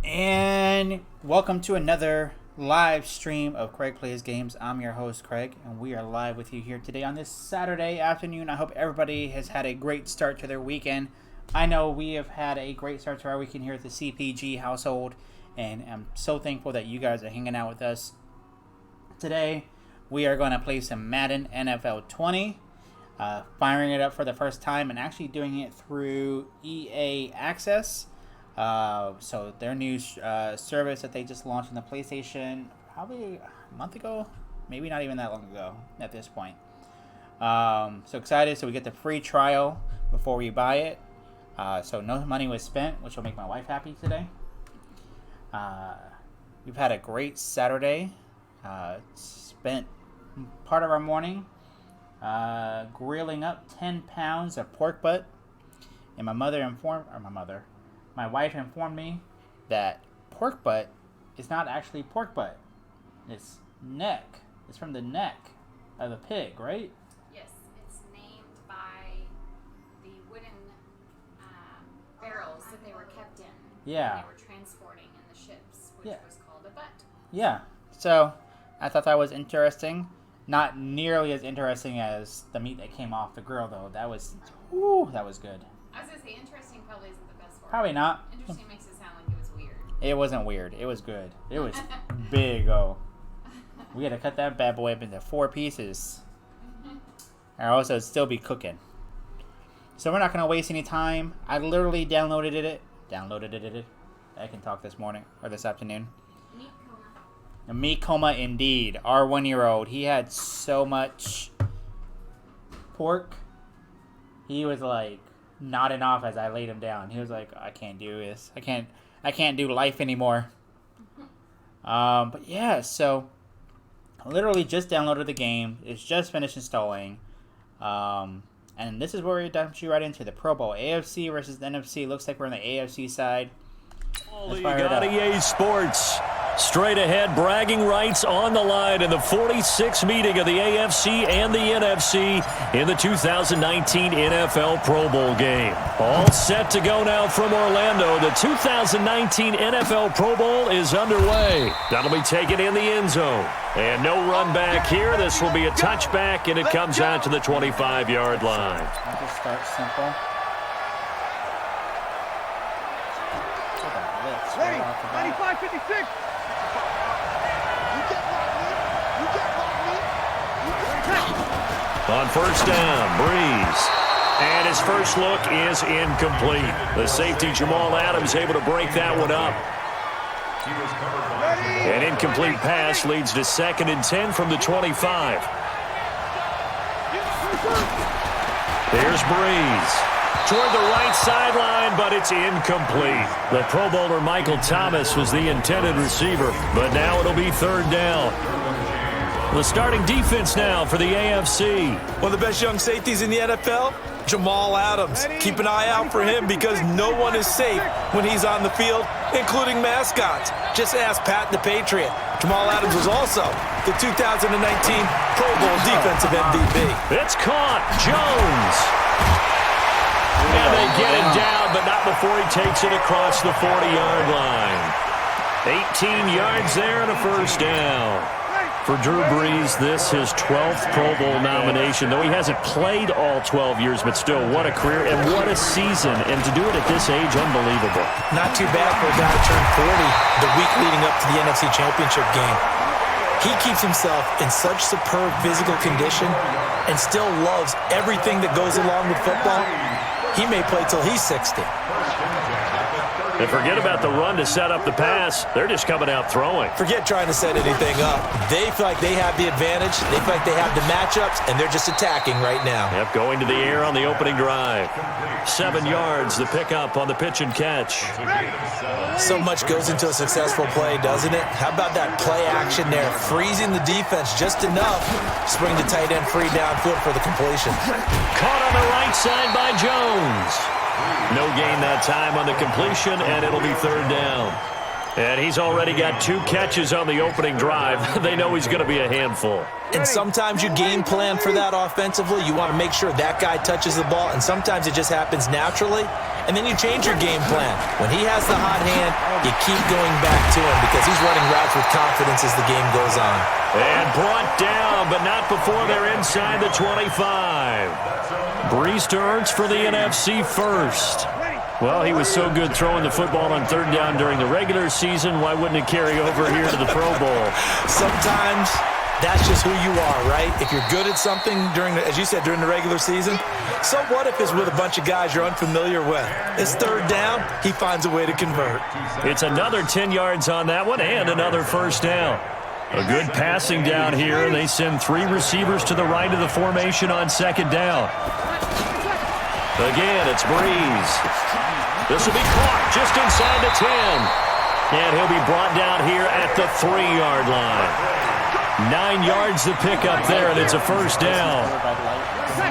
And welcome to another live stream of Craig Plays Games. I'm your host, Craig, and we are live with you here today on this Saturday afternoon. I hope everybody has had a great start to their weekend. I know we have had a great start to our weekend here at the CPG household, and I'm so thankful that you guys are hanging out with us. Today, we are going to play some Madden NFL 20, firing it up for the first time and actually doing it through EA Access. So their new service that they just launched on the PlayStation probably a month ago, maybe not even that long ago at this point. So excited. So we get the free trial before we buy it. So no money was spent, which will make my wife happy today. We've had a great Saturday. Spent part of our morning grilling up 10 pounds of pork butt. And my wife informed me that pork butt is not actually pork butt. It's neck. It's from the neck of a pig, right? Yes, it's named by the wooden barrels that they were kept in. Yeah. When they were transporting in the ships, which was called a butt. Yeah. So I thought that was interesting. Not nearly as interesting as the meat that came off the grill, though. That was good. I was going to say, interesting probably isn't the best word. Probably not. Interesting makes it sound like it was weird. It wasn't weird. It was good. It was big, oh. We had to cut that bad boy up into 4 pieces. Or else it would still be cooking. So we're not going to waste any time. I literally downloaded it. I can talk this morning, or this afternoon. Meat coma. A meat coma indeed. Our 1-year-old. He had so much pork. He was like nodding off as I laid him down. He was like, I can't do this. I can't do life anymore. But yeah, so I literally just downloaded the game. It's just finished installing. And this is where we dump you right into the Pro Bowl. AFC versus the NFC. Looks like we're on the AFC side. You got EA Sports. Straight ahead, bragging rights on the line in the 46th meeting of the AFC and the NFC in the 2019 NFL Pro Bowl game. All set to go now from Orlando. The 2019 NFL Pro Bowl is underway. That'll be taken in the end zone. And no run back here. This will be a touchback, and it comes out to the 25-yard line. I'll just start simple. 95-56. On first down, Breeze. And his first look is incomplete. The safety, Jamal Adams, able to break that one up. An incomplete pass leads to 2nd and 10 from the 25. There's Breeze. Toward the right sideline, but it's incomplete. The Pro Bowler Michael Thomas was the intended receiver, but now it'll be 3rd down. The starting defense now for the AFC. One of the best young safeties in the NFL, Jamal Adams. Keep an eye out for him because no one is safe when he's on the field, including mascots. Just ask Pat the Patriot. Jamal Adams was also the 2019 Pro Bowl Defensive MVP. It's caught. Jones. And they get him down, but not before he takes it across the 40-yard line. 18 yards there and a first down. For Drew Brees, this his 12th Pro Bowl nomination, though he hasn't played all 12 years, but still, what a career and what a season. And to do it at this age, unbelievable. Not too bad for a guy to turn 40 the week leading up to the NFC Championship game. He keeps himself in such superb physical condition and still loves everything that goes along with football. He may play till he's 60. And forget about the run to set up the pass. They're just coming out throwing. Forget trying to set anything up. They feel like they have the advantage. They feel like they have the matchups, and they're just attacking right now. Yep, going to the air on the opening drive. 7 yards, the pickup on the pitch and catch. So much goes into a successful play, doesn't it? How about that play action there? Freezing the defense just enough. Spring the tight end free downfield for the completion. Caught on the right side by Jones. No gain that time on the completion, and it'll be 3rd down. And he's already got 2 catches on the opening drive. They know he's going to be a handful. And sometimes you game plan for that offensively. You want to make sure that guy touches the ball, and sometimes it just happens naturally. And then you change your game plan. When he has the hot hand, you keep going back to him because he's running routes with confidence as the game goes on. And brought down, but not before they're inside the 25. Brees turns for the NFC first. Well, he was so good throwing the football on 3rd down during the regular season. Why wouldn't it carry over here to the Pro Bowl? Sometimes that's just who you are, right? If you're good at something during, as you said, during the regular season, so what if it's with a bunch of guys you're unfamiliar with? It's 3rd down, he finds a way to convert. It's another 10 yards on that one and another first down. A good passing down here. They send 3 receivers to the right of the formation on 2nd down. Again, it's Brees. This will be caught just inside the 10. And he'll be brought down here at the 3-yard line. 9 yards to pick up there, and it's a first down.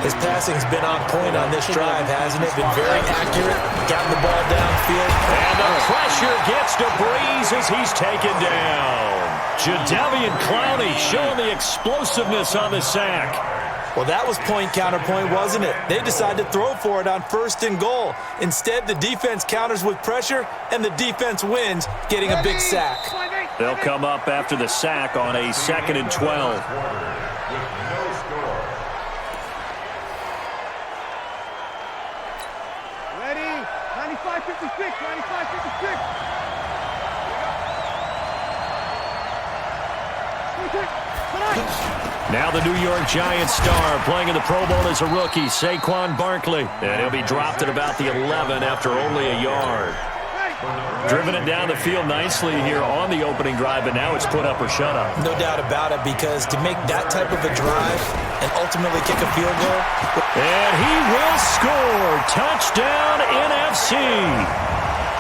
His passing's been on point on this drive, hasn't it? Been very accurate, gotten the ball downfield. And the pressure gets to Brees as he's taken down. Jadeveon Clowney showing the explosiveness on the sack. Well, that was point counterpoint, wasn't it? They decided to throw for it on 1st and goal. Instead, the defense counters with pressure, and the defense wins, getting a big sack. They'll come up after the sack on a 2nd and 12. Ready? 95-56, 95-56. Now the New York Giants star playing in the Pro Bowl as a rookie, Saquon Barkley. And he'll be dropped at about the 11 after only a yard. Driven it down the field nicely here on the opening drive, but now it's put up or shut up. No doubt about it, because to make that type of a drive and ultimately kick a field goal. And he will score. Touchdown NFC.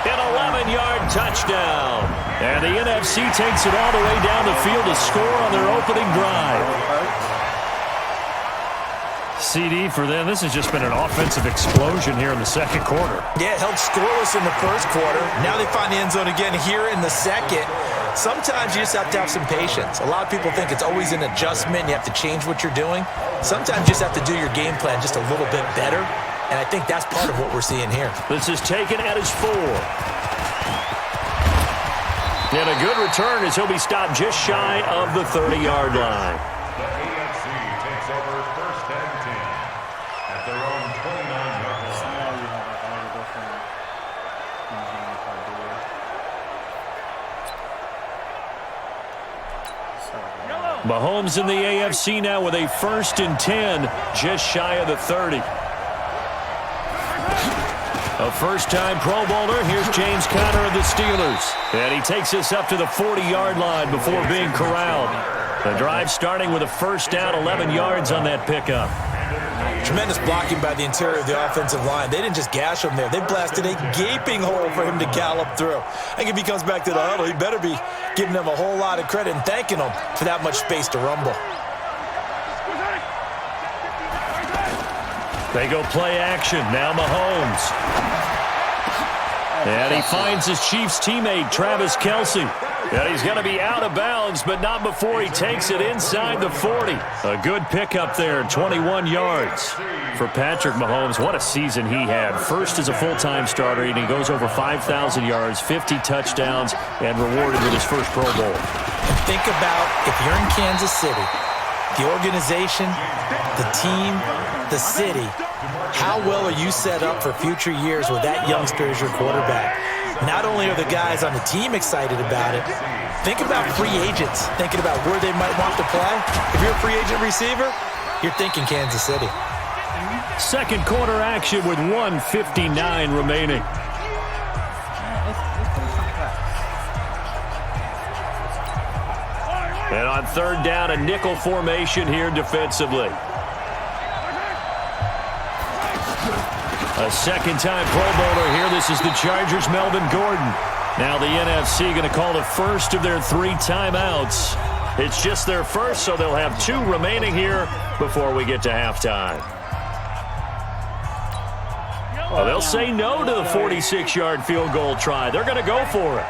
An 11-yard touchdown. And the NFC takes it all the way down the field to score on their opening drive. CD for them. This has just been an offensive explosion here in the 2nd quarter. Yeah, held scoreless in the 1st quarter. Now they find the end zone again here in the 2nd. Sometimes you just have to have some patience. A lot of people think it's always an adjustment. You have to change what you're doing. Sometimes you just have to do your game plan just a little bit better. And I think that's part of what we're seeing here. This is taken at his 4. And a good return as he'll be stopped just shy of the 30-yard line. The AFC takes over 1st and 10 at their own 29-yard line. Mahomes in the AFC now with a 1st and 10 just shy of the 30. A first-time Pro Bowler. Here's James Conner of the Steelers. And he takes us up to the 40-yard line before being corralled. The drive starting with a first down, 11 yards on that pickup. Tremendous blocking by the interior of the offensive line. They didn't just gash him there. They blasted a gaping hole for him to gallop through. I think if he comes back to the huddle, he better be giving them a whole lot of credit and thanking them for that much space to rumble. They go play action. Now Mahomes. And he finds his Chiefs teammate, Travis Kelce. And he's going to be out of bounds, but not before he takes it inside the 40. A good pickup there, 21 yards. For Patrick Mahomes, what a season he had. First as a full-time starter, and he goes over 5,000 yards, 50 touchdowns, and rewarded with his first Pro Bowl. And think about if you're in Kansas City, the organization, the team, the city, how well are you set up for future years with that youngster as your quarterback? Not only are the guys on the team excited about it, think about free agents, thinking about where they might want to play. If you're a free agent receiver, you're thinking Kansas City. 2nd quarter action with 1:59 remaining. And on 3rd down, a nickel formation here defensively. A second-time Pro Bowler here. This is the Chargers' Melvin Gordon. Now the NFC going to call the first of their 3 timeouts. It's just their first, so they'll have 2 remaining here before we get to halftime. Well, they'll say no to the 46-yard field goal try. They're going to go for it.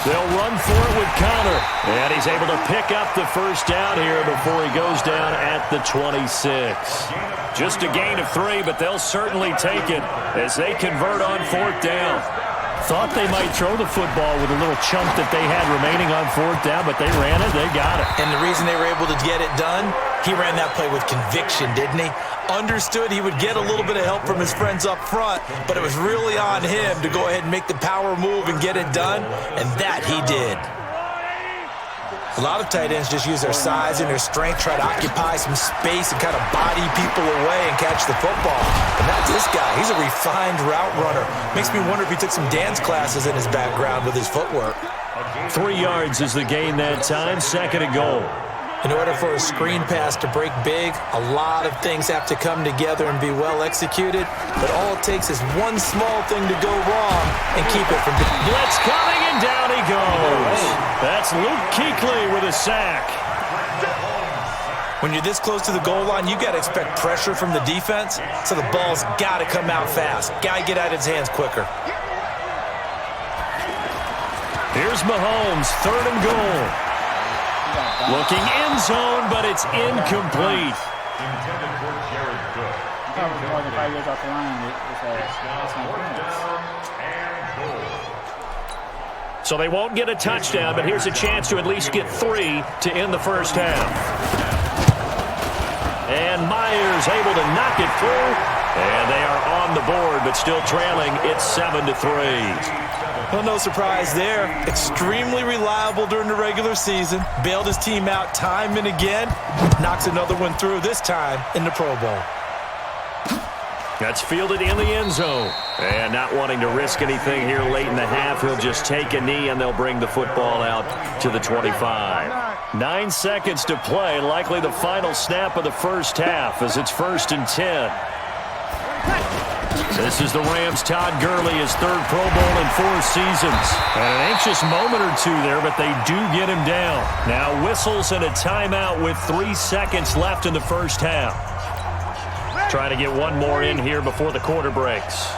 They'll run for it with Connor. And he's able to pick up the first down here before he goes down at the 26. Just a gain of 3, but they'll certainly take it as they convert on 4th down. Thought they might throw the football with a little chunk that they had remaining on 4th down, but they ran it. They got it. And the reason they were able to get it done, he ran that play with conviction, didn't he? Understood he would get a little bit of help from his friends up front, but it was really on him to go ahead and make the power move and get it done, and that he did. A lot of tight ends just use their size and their strength, try to occupy some space and kind of body people away and catch the football. But not this guy. He's a refined route runner. Makes me wonder if he took some dance classes in his background with his footwork. 3 yards is the gain that time, 2nd and goal. In order for a screen pass to break big, a lot of things have to come together and be well executed, but all it takes is one small thing to go wrong and keep it from... Blitz coming, and down he goes. That's Luke Kuechly with a sack. When you're this close to the goal line, you got to expect pressure from the defense, so the ball's got to come out fast. Got to get out of his hands quicker. Here's Mahomes, 3rd and goal. Looking end zone, but it's incomplete. Intended for Jared Good. More than 5 years off the line. So they won't get a touchdown, but here's a chance to at least get 3 to end the first half. And Myers able to knock it through. And they are on the board, but still trailing. It's 7-3. Well, no surprise there. Extremely reliable during the regular season. Bailed his team out time and again. Knocks another one through, this time in the Pro Bowl. That's fielded in the end zone. And not wanting to risk anything here late in the half, he'll just take a knee and they'll bring the football out to the 25. 9 seconds to play, likely the final snap of the first half as it's 1st and 10. This is the Rams' Todd Gurley, his 3rd Pro Bowl in 4 seasons. And an anxious moment or 2 there, but they do get him down. Now whistles and a timeout with 3 seconds left in the first half. Trying to get one more in here before the quarter breaks.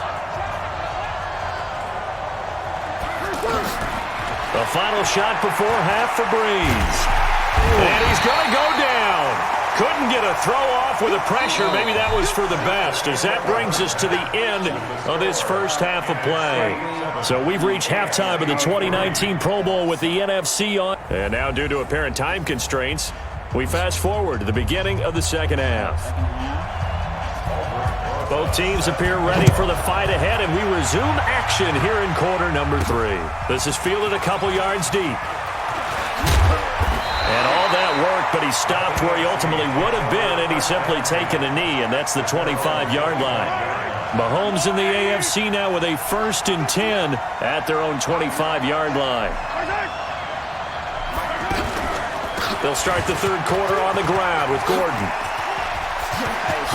The final shot before half for Breeze. And he's going to go down. Couldn't get a throw off with the pressure. Maybe that was for the best, as that brings us to the end of this first half of play. So we've reached halftime of the 2019 Pro Bowl with the NFC on. And now, due to apparent time constraints, we fast forward to the beginning of the second half. Both teams appear ready for the fight ahead, and we resume action here in quarter number 3. This is fielded a couple yards deep. And all that worked, but he stopped where he ultimately would have been, and he's simply taken a knee, and that's the 25-yard line. Mahomes in the AFC now with a 1st and 10 at their own 25-yard line. They'll start the 3rd quarter on the ground with Gordon.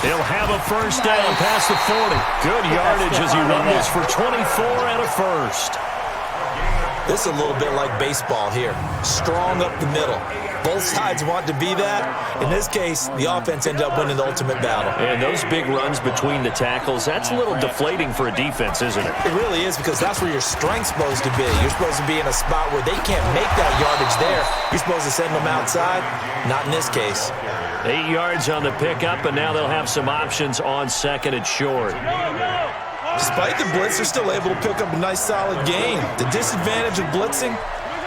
He'll have a first down past the 40. Good yardage as he rumbles for 24 and a first. This is a little bit like baseball here. Strong up the middle. Both sides want to be that. In this case, the offense ended up winning the ultimate battle. And those big runs between the tackles, that's a little deflating for a defense, isn't it? It really is, because that's where your strength's supposed to be. You're supposed to be in a spot where they can't make that yardage there. You're supposed to send them outside. Not in this case. 8 yards on the pickup, and now they'll have some options on 2nd and short. Despite the blitz, they're still able to pick up a nice solid gain. The disadvantage of blitzing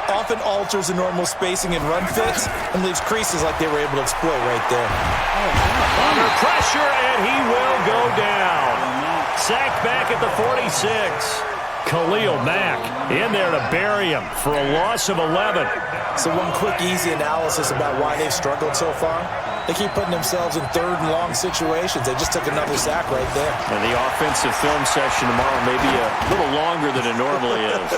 often alters the normal spacing and run fits and leaves creases like they were able to exploit right there. Under pressure, and he will go down. Sacked back at the 46. Khalil Mack in there to bury him for a loss of 11. So one quick, easy analysis about why they've struggled so far. They keep putting themselves in 3rd and long situations. They just took another sack right there. And the offensive film session tomorrow may be a little longer than it normally is.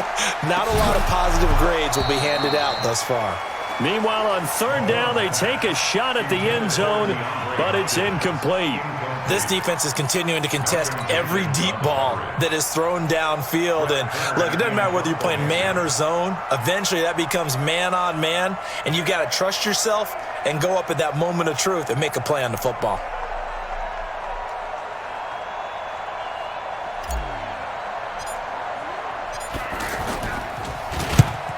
Not a lot of positive grades will be handed out thus far. Meanwhile, on 3rd down, they take a shot at the end zone, but it's incomplete. This defense is continuing to contest every deep ball that is thrown downfield. And look, it doesn't matter whether you're playing man or zone. Eventually, that becomes man on man, and you've got to trust yourself and go up at that moment of truth and make a play on the football.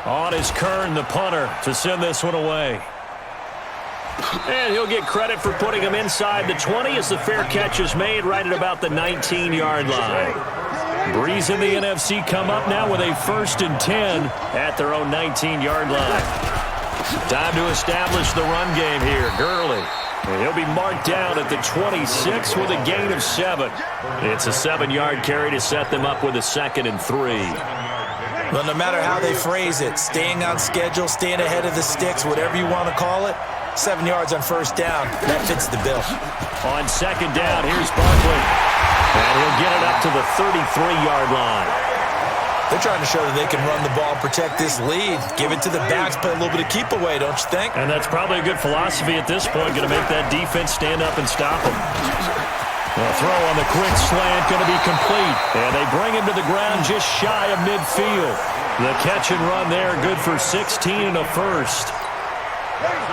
On is Kern, the punter, to send this one away. And he'll get credit for putting him inside the 20 as the fair catch is made right at about the 19-yard line. Breeze and the NFC come up now with a 1st and 10 at their own 19-yard line. Time to establish the run game here. Gurley. And he'll be marked down at the 26 with a gain of 7. It's a 7-yard carry to set them up with a 2nd and 3. Well, no matter how they phrase it, staying on schedule, staying ahead of the sticks, whatever you want to call it, 7 yards on 1st down, that fits the bill. On 2nd down, here's Barkley. And he'll get it up to the 33-yard line. They're trying to show that they can run the ball and protect this lead. Give it to the backs, play a little bit of keep away, don't you think? And that's probably a good philosophy at this point, going to make that defense stand up and stop them. The throw on the quick slant going to be complete. And they bring him to the ground just shy of midfield. The catch and run there, good for 16 and a 1st.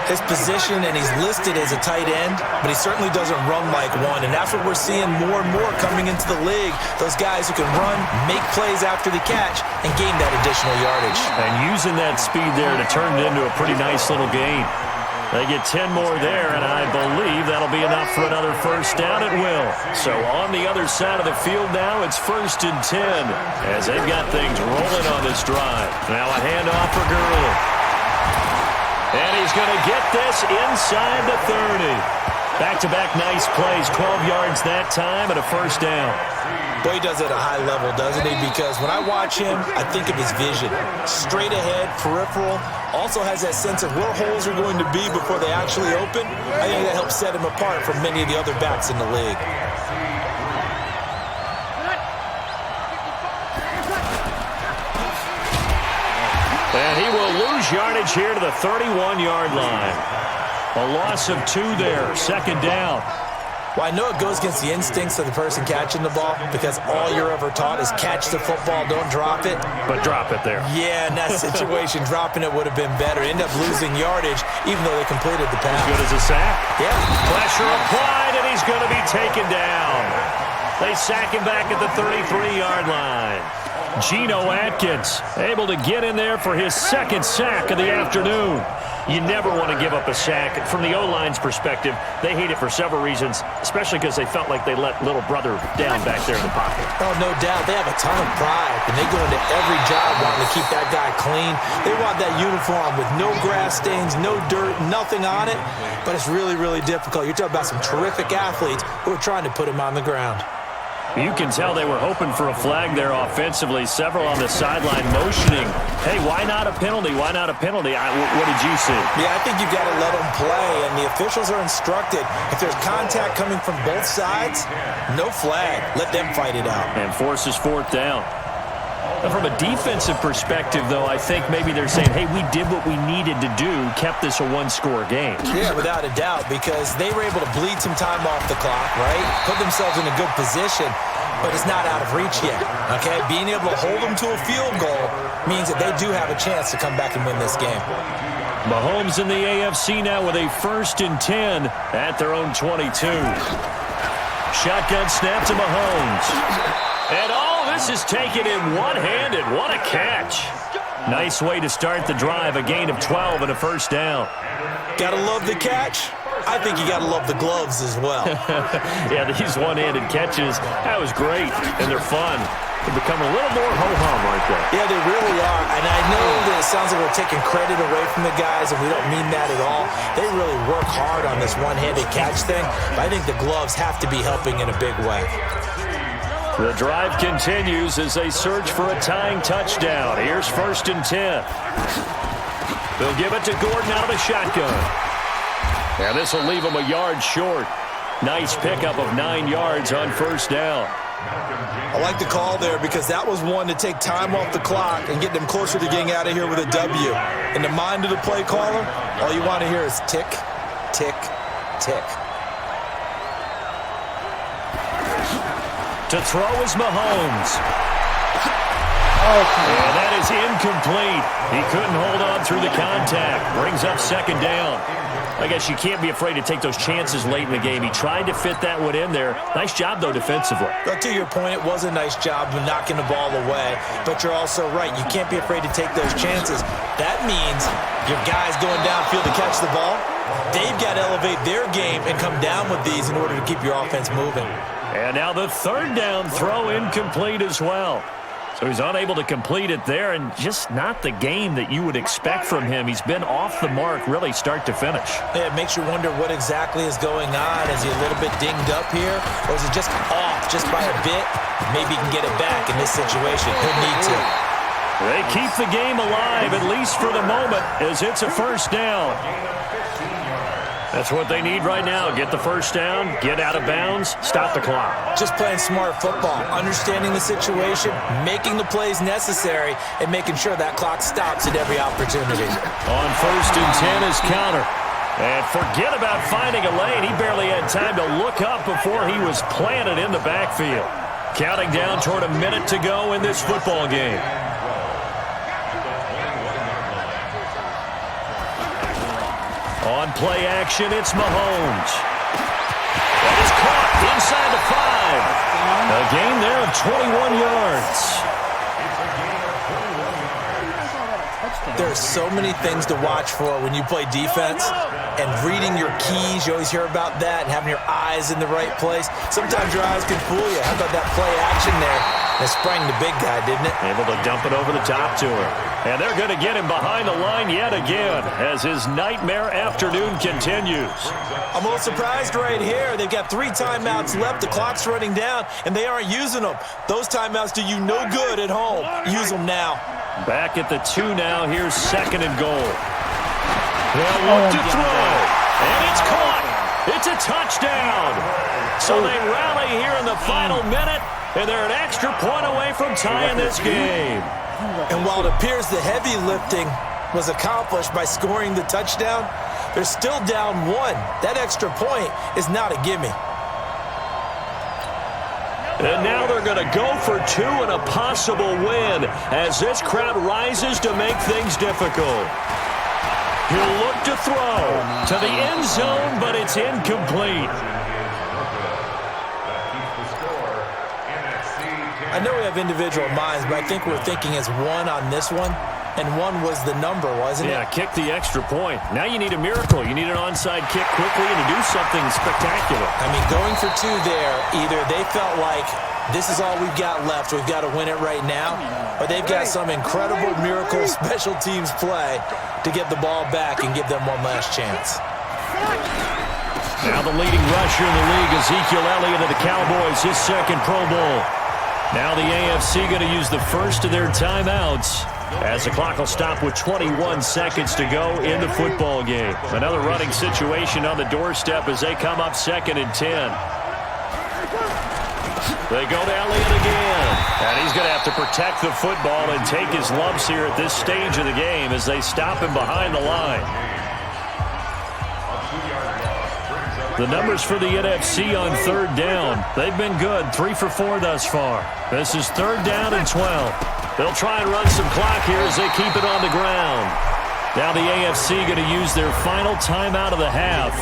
His position, and he's listed as a tight end, but he certainly doesn't run like one, and that's what we're seeing more and more coming into the league. Those guys who can run, make plays after the catch, and gain that additional yardage. And using that speed there to turn it into a pretty nice little gain. They get 10 more there, and I believe that'll be enough for another 1st down. It will. So on the other side of the field now, it's 1st and 10 as they've got things rolling on this drive. Now a handoff for Gurley. And he's going to get this inside the 30. Back-to-back nice plays, 12 yards that time and a 1st down. Boy, he does it at a high level, doesn't he? Because when I watch him, I think of his vision. Straight ahead, peripheral. Also has that sense of where holes are going to be before they actually open. I think that helps set him apart from many of the other backs in the league. And he will lose yardage here to the 31-yard line. A loss of 2 there, 2nd down. Well, I know it goes against the instincts of the person catching the ball because all you're ever taught is catch the football, don't drop it. But drop it there. Yeah, in that situation, dropping it would have been better. End up losing yardage even though they completed the pass. As good as a sack. Yeah. Pressure applied, and he's going to be taken down. They sack him back at the 33-yard line. Geno Atkins able to get in there for his 2nd sack of the afternoon. You never want to give up a sack. From the O-line's perspective, they hate it for several reasons, especially because they felt like they let little brother down back there in the pocket. Oh, no doubt. They have a ton of pride, and they go into every job wanting to keep that guy clean. They want that uniform with no grass stains, no dirt, nothing on it, but it's really, really difficult. You're talking about some terrific athletes who are trying to put him on the ground. You can tell they were hoping for a flag there offensively. Several on the sideline motioning. Hey, why not a penalty? Why not a penalty? What did you see? Yeah, I think you've got to let them play, and the officials are instructed. If there's contact coming from both sides, no flag. Let them fight it out. And forces 4th down. Now, from a defensive perspective, though, I think maybe they're saying, hey, we did what we needed to do, kept this a 1-score game. Yeah, without a doubt, because they were able to bleed some time off the clock, right? Put themselves in a good position, but it's not out of reach yet, okay? Being able to hold them to a field goal means that they do have a chance to come back and win this game. Mahomes in the AFC now with a 1st and 10 at their own 22. Shotgun snap to Mahomes. And all this is taken in one-handed. What a catch. Nice way to start the drive. A gain of 12 and a 1st down. Gotta love the catch. I think you gotta love the gloves as well. Yeah, these one-handed catches, that was great, and they're fun. They become a little more ho-hum right there. Yeah, they really are. And I know that it sounds like we're taking credit away from the guys, and we don't mean that at all. They really work hard on this one-handed catch thing, but I think the gloves have to be helping in a big way. The drive continues as they search for a tying touchdown. Here's 1st and 10. They'll give it to Gordon out of the shotgun. And this will leave him a yard short. Nice pickup of 9 yards on 1st down. I like the call there because that was one to take time off the clock and get them closer to getting out of here with a W. In the mind of the play caller, all you want to hear is tick, tick, tick. To throw is Mahomes. And that is incomplete. He couldn't hold on through the contact. Brings up second down. I guess you can't be afraid to take those chances late in the game. He tried to fit that one in there. Nice job, though, defensively. But to your point, it was a nice job of knocking the ball away. But you're also right. You can't be afraid to take those chances. That means your guys going downfield to catch the ball, they've got to elevate their game and come down with these in order to keep your offense moving. And now the third down throw incomplete as well. So he's unable to complete it there, and just not the game that you would expect from him. He's been off the mark really start to finish. Yeah, it makes you wonder what exactly is going on. Is he a little bit dinged up here, or is it just off just by a bit? Maybe he can get it back in this situation. He'll need to. They keep the game alive, at least for the moment, as it's a first down. That's what they need right now. Get the first down, get out of bounds, stop the clock. Just playing smart football, understanding the situation, making the plays necessary, and making sure that clock stops at every opportunity. On 1st and 10 is counter. And forget about finding a lane. He barely had time to look up before he was planted in the backfield. Counting down toward a minute to go in this football game. On play action, it's Mahomes. That is caught inside the 5. A gain there of 21 yards. There's so many things to watch for when you play defense, and reading your keys, you always hear about that, and having your eyes in the right place. Sometimes your eyes can fool you. How about that play action there? It sprang the big guy, didn't it? Able to dump it over the top to him. And they're going to get him behind the line yet again as his nightmare afternoon continues. I'm a little surprised right here. They've got 3 timeouts left. The clock's running down, and they aren't using them. Those timeouts do you no good at home. Use them now. Back at the 2 now. Here's 2nd and goal. They'll look to throw. And it's caught. It's a touchdown. So they rally here in the final minute, and they're an extra point away from tying this game. And while it appears the heavy lifting was accomplished by scoring the touchdown, they're still down 1. That extra point is not a gimme. And now they're going to go for 2 and a possible win as this crowd rises to make things difficult. He'll look to throw to the end zone, but it's incomplete. I know we have individual minds, but I think we're thinking as 1 on this one, and 1 was the number, wasn't it? Yeah, kick the extra point. Now you need a miracle. You need an onside kick quickly and to do something spectacular. I mean, going for 2 there, either they felt like this is all we've got left, we've got to win it right now, or they've got some incredible miracle special teams play to get the ball back and give them one last chance. Now the leading rusher in the league, Ezekiel Elliott of the Cowboys, his 2nd Pro Bowl. Now the AFC going to use the first of their timeouts as the clock will stop with 21 seconds to go in the football game. Another running situation on the doorstep as they come up 2nd and 10. They go to Elliott again. And he's going to have to protect the football and take his lumps here at this stage of the game as they stop him behind the line. The numbers for the NFC on 3rd down. They've been good. 3 for 4 thus far. This is 3rd down and 12. They'll try and run some clock here as they keep it on the ground. Now the AFC going to use their final timeout of the half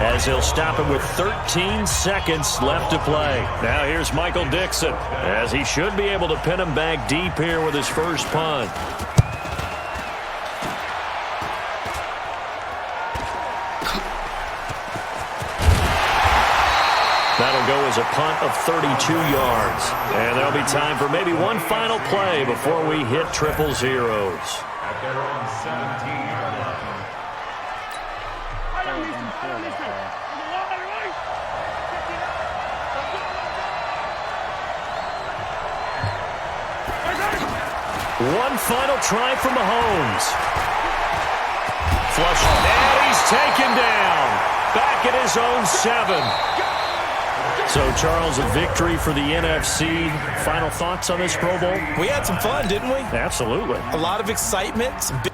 as they'll stop it with 13 seconds left to play. Now here's Michael Dixon as he should be able to pin him back deep here with his first punt. That'll go as a punt of 32 yards. And there'll be time for maybe one final play before we hit triple zeros. At their own 17-yard line. One final try for Mahomes. Flush, and he's taken down. Back at his own 7. So, Charles, a victory for the NFC. Final thoughts on this Pro Bowl? We had some fun, didn't we? Absolutely. A lot of excitement. Some big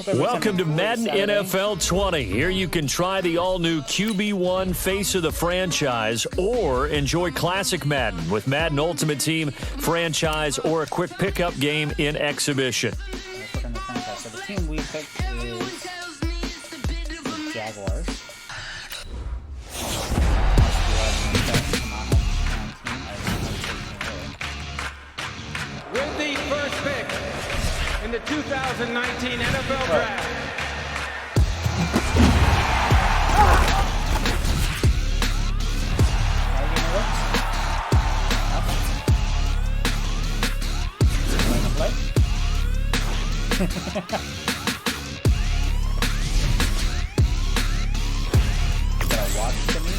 Welcome to Madden NFL 20. Here you can try the all-new QB1 face of the franchise or enjoy classic Madden with Madden Ultimate Team, franchise, or a quick pickup game in exhibition. Let's look on the franchise. So the team we picked is the Jaguars. With the first pick in the 2019 NFL Draft. Gotta watch to me.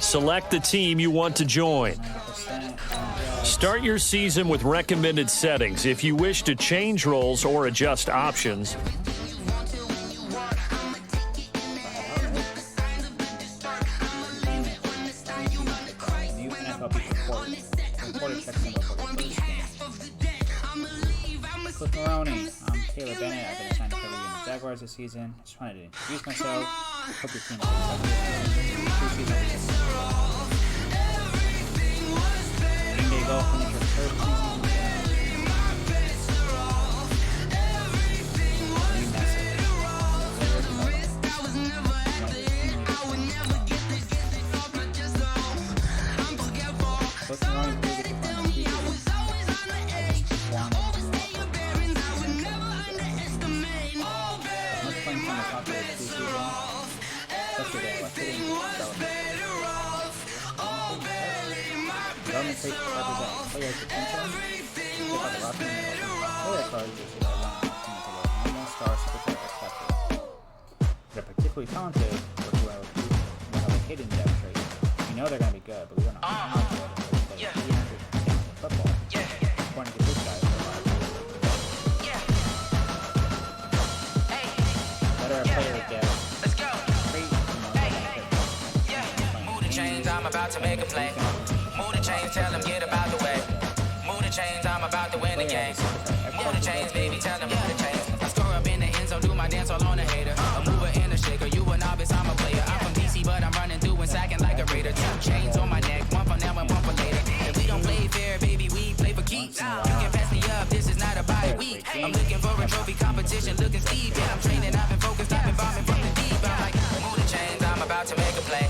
Select the team you want to join. Start your season with recommended settings. If you wish to change roles or adjust options, Cliff Maroney. I'm Taylor Bennett. I've been assigned to cover you in the Jaguars this season. Just wanted to introduce myself. Hope your team is Green Bay Golf finished your third preseason. Cliff Maroney will get the final Development traits represent players' potential. Take out the roster and player cards which is around normal star superstar expected. They're particularly talented or who have a hidden depth trait. We know they're going to be good, but we don't know how good they play 300 games of football. According to this guy, better a player get I'm about to make a play. Move the chains, tell them get about the way. Move the chains, I'm about to win the game. Move the chains, baby, tell them move the chains. I score up in the end zone, do my dance all on a hater. A mover and a shaker, you a novice, I'm a player. I'm from DC, but I'm running through and sacking like a raider. 2 chains on my neck, one for now and one for later. If we don't play fair, baby, we play for keeps. You can pass me up, this is not a bye week. I'm looking for a trophy competition, looking steep. Yeah, I'm training, I've been focused, I've been bombing from the deep. I'm like, move the chains, I'm about to make a play.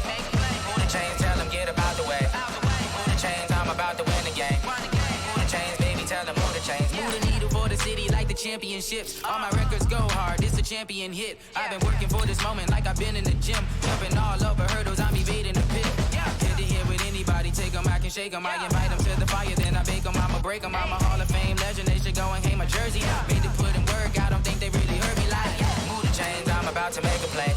Move the chains, tell them get about the way. Move the chains, I'm about to win the game. Move the chains, baby, tell them move the chains. Move the needle for the city like the championships. All my records go hard, it's a champion hit. I've been working for this moment like I've been in the gym. Jumping all over hurdles, I'm evading the pit. Head to head with anybody, take them, I can shake them. I invite them to the fire, then I bake them, I'ma break them. I'm a Hall of Fame legend, they should go and hang my jersey. Made to put in work, I don't think they really heard me like, move the chains, I'm about to make a play.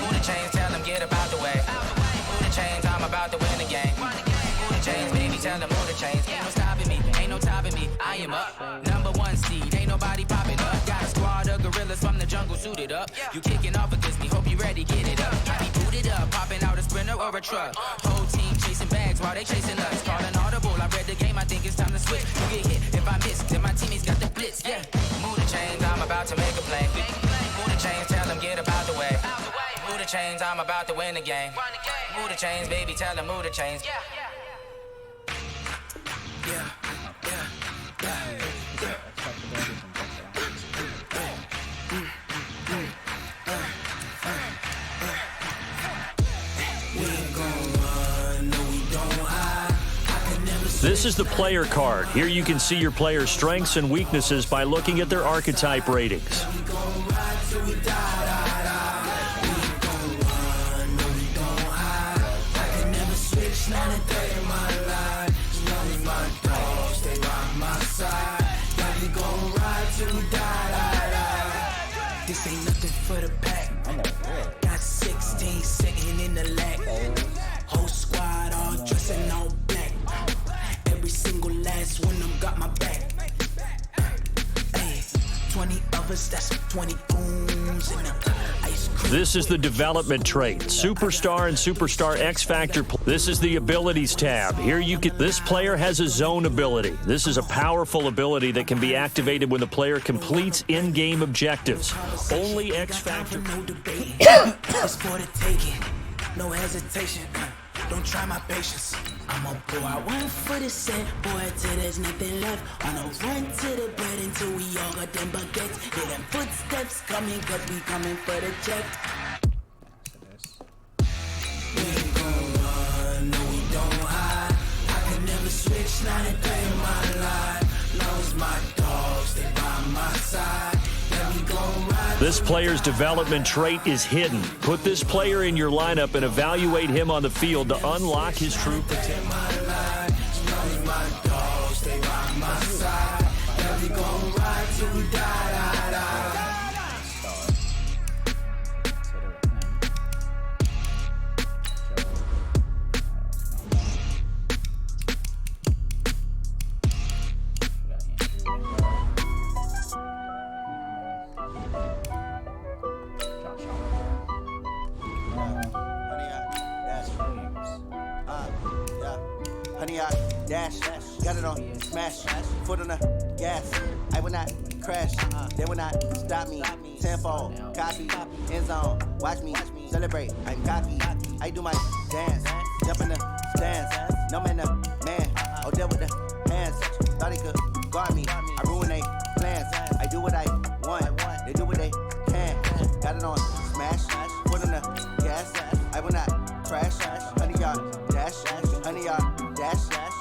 Move the chains, tell them get about the way. Move the chains, I'm about to win the game. Move the chains, baby, tell them move the chains. Ain't no stopping me, ain't no topping me. I am up, #1 seed, ain't nobody popping up. Got a squad of gorillas from the jungle suited up. You kicking off against me, hope you ready, get it up. I be booted up, popping out a Sprinter or a truck. Whole team chasing bags while they chasing us. Calling audible, I read the game, I think it's time to switch. You get hit if I miss, then my teammates got the blitz, yeah. Move the chains, I'm about to make a play. Move the chains, tell them get about the way. Move the chains, I'm about to win the game. Move the chains, baby, tell them move the chains. This is the player card. Here you can see your player's strengths and weaknesses by looking at their archetype ratings. This ain't nothing for the pack. Got 16 sitting in the lag. Whole squad all dressing all black. Every single last one of them got my back. Hey, 20 of us, that's 20 goons in the ice cream. This is the development trait, Superstar and Superstar X Factor. This is the abilities tab. Here you can. This player has a zone ability. This is a powerful ability that can be activated when the player completes in-game objectives. Only X Factor. No debate. It's for the taking. No hesitation. Don't try my patience. I'm a pour out one for the set, boy, till there's nothing left. On a run to the bed until we all got them baguettes. Hear them footsteps coming, cause we coming for the check. We ain't gon' run, no we don't hide. I can never switch, not a day in my life. Long as my dogs, they by my side. This player's development trait is hidden. Put this player in your lineup and evaluate him on the field to unlock his true potential. Dash, got it on, smash, foot on the gas. I will not crash, they will not stop me. Tenfold, copy, end zone, watch me celebrate. I'm cocky, I do my dance, jump in the stands. No man, man, oh deal with the hands. Thought he could guard me, I ruin they plans. I do what I want, they do what they can. Got it on, smash, foot on the gas. I will not crash, 100-yard dash, 100-yard dash.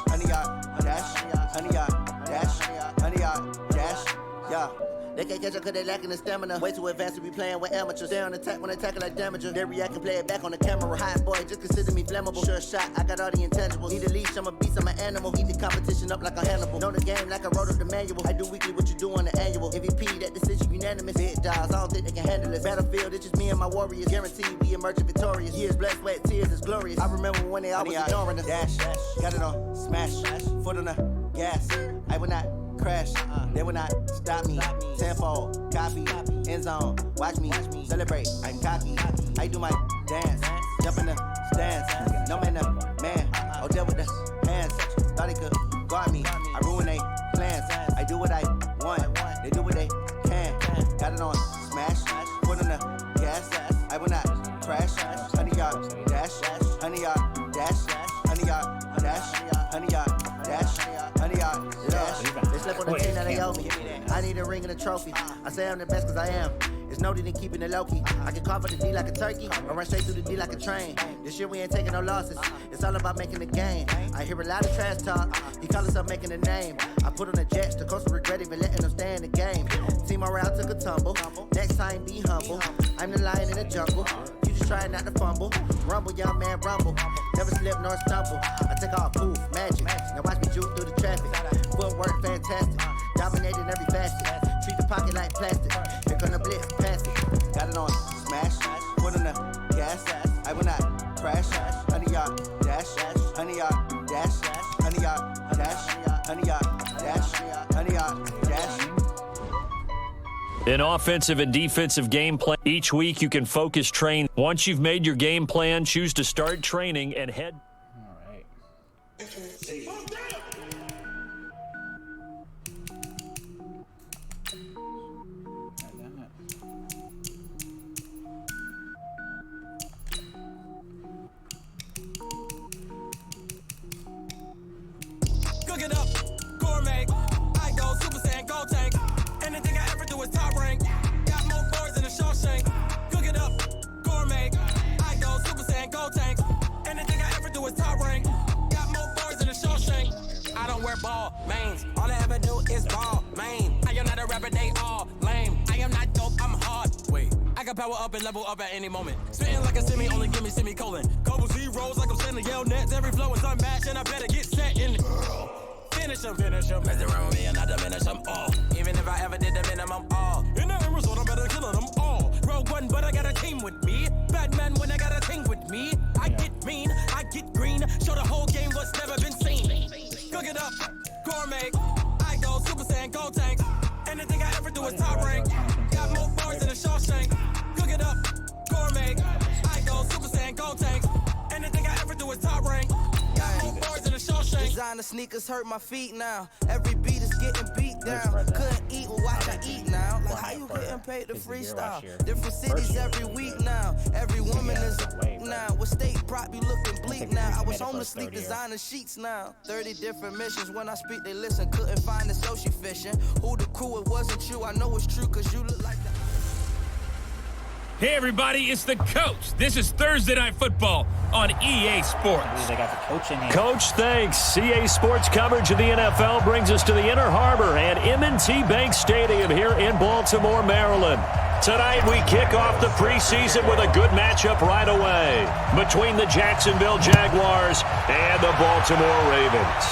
100-yard dash, 100-yard dash, 100-yard dash, yeah. They can't catch up cause they lacking the stamina. Way too advanced to be playing with amateurs. Stay on attack when they tackle like damager. They react and play it back on the camera. Hot boy, just consider me flammable. Sure shot, I got all the intangibles. Need a leash, I'm a beast, I'm an animal. Eat the competition up like a Hannibal. Know the game like I wrote up the manual. I do weekly what you do on the annual. MVP, that decision unanimous. Big dogs, I don't think they can handle it. Battlefield, it's just me and my warriors. Guaranteed we emerge victorious. Years, blood, sweat, tears, it's glorious. I remember when they always ignoring us. Dash, got it on, smash, foot on the gas. I will not crash, they will not stop me. Tenfold, copy, end zone, watch me celebrate. I'm cocky, I do my dance, jump in the stands. No man, man, oh deal with the hands. Thought he could guard me, I ruin they plans. I do what I want, they do what they can. Got it on, smash, foot on the gas. I will not crash, 100-yard dash, 100-yard dash, 100-yard dash, 100-yard dash, 100-yard dash. They slept on the team that they owe me. I need a ring and a trophy. I say I'm the best cause I am. It's noted in keeping it low-key. I can carve up the D like a turkey or run straight through the D like a train. This year we ain't taking no losses. It's all about making the game. I hear a lot of trash talk. He call himself making a name. I put on the Jets. The coach will regret even letting them stay in the game. Team morale took a tumble. Next time be humble. I'm the lion in the jungle. You just try not to fumble. Rumble, young man, rumble. Never slip nor stumble. I take all poof, magic. Now watch me juke through the traffic. Footwork fantastic. Dominating every facet. Treat the pocket like plastic. Here come the blitz, pass it. Got it on, smash. Foot on the gas. I will not crash. 100-yard dash. 100-yard dash. 100-yard dash. 100-yard dash. 100-yard dash. An offensive and defensive game plan. Each week you can focus train. Once you've made your game plan, choose to start training and head. All right. Cook it up, gourmet. I go Super Saiyan, go tank. Anything I ever do is top rank. Got more boards than a Shawshank. Cook it up, gourmet. I go Super Saiyan, go tank. Anything I ever do is top rank. Got more boards than a Shawshank. rapper, they all lame. I am not dope, I'm hard. Wait, I can power up and level up at any moment. Spitting like a semi, only give me semicolon. Couple zeros like I'm sending yell nets. Every flow is unmatched, and I better get set in. Finish them. Mess around with me and I diminish them all. Even if I ever did the minimum, all. In the end result, I'm better killing them all. Rogue one, but I got a team with me. Batman when I got a team with me. I get mean, I get green. Show the whole game what's never been seen. Cook it up, gourmet. I go Super Saiyan, Gold Tank. Anything I ever do is top rank. Got more bars than a Shawshank. Cook it up, gourmet. I go Super Saiyan, Gold Tank. Anything I ever do is top rank. Got more bars than a Shawshank. Designer sneakers hurt my feet now. Every beat is getting beat down. Couldn't eat, well, watch I eat now. Like how you getting paid to freestyle? Different cities every week now. Every woman is a now. What state prop be looking bleak now? I was home to sleep designer sheets now. 30 different missions. When I speak, they listen. Couldn't find the social fishing. Who the crew? It wasn't you. I know it's true because you look like that. Hey everybody, it's the coach. This is Thursday Night Football on EA Sports. They got the coach in here. Coach, thanks. EA Sports coverage of the NFL brings us to the Inner Harbor and M&T Bank Stadium here in Baltimore, Maryland. Tonight we kick off the preseason with a good matchup right away between the Jacksonville Jaguars and the Baltimore Ravens.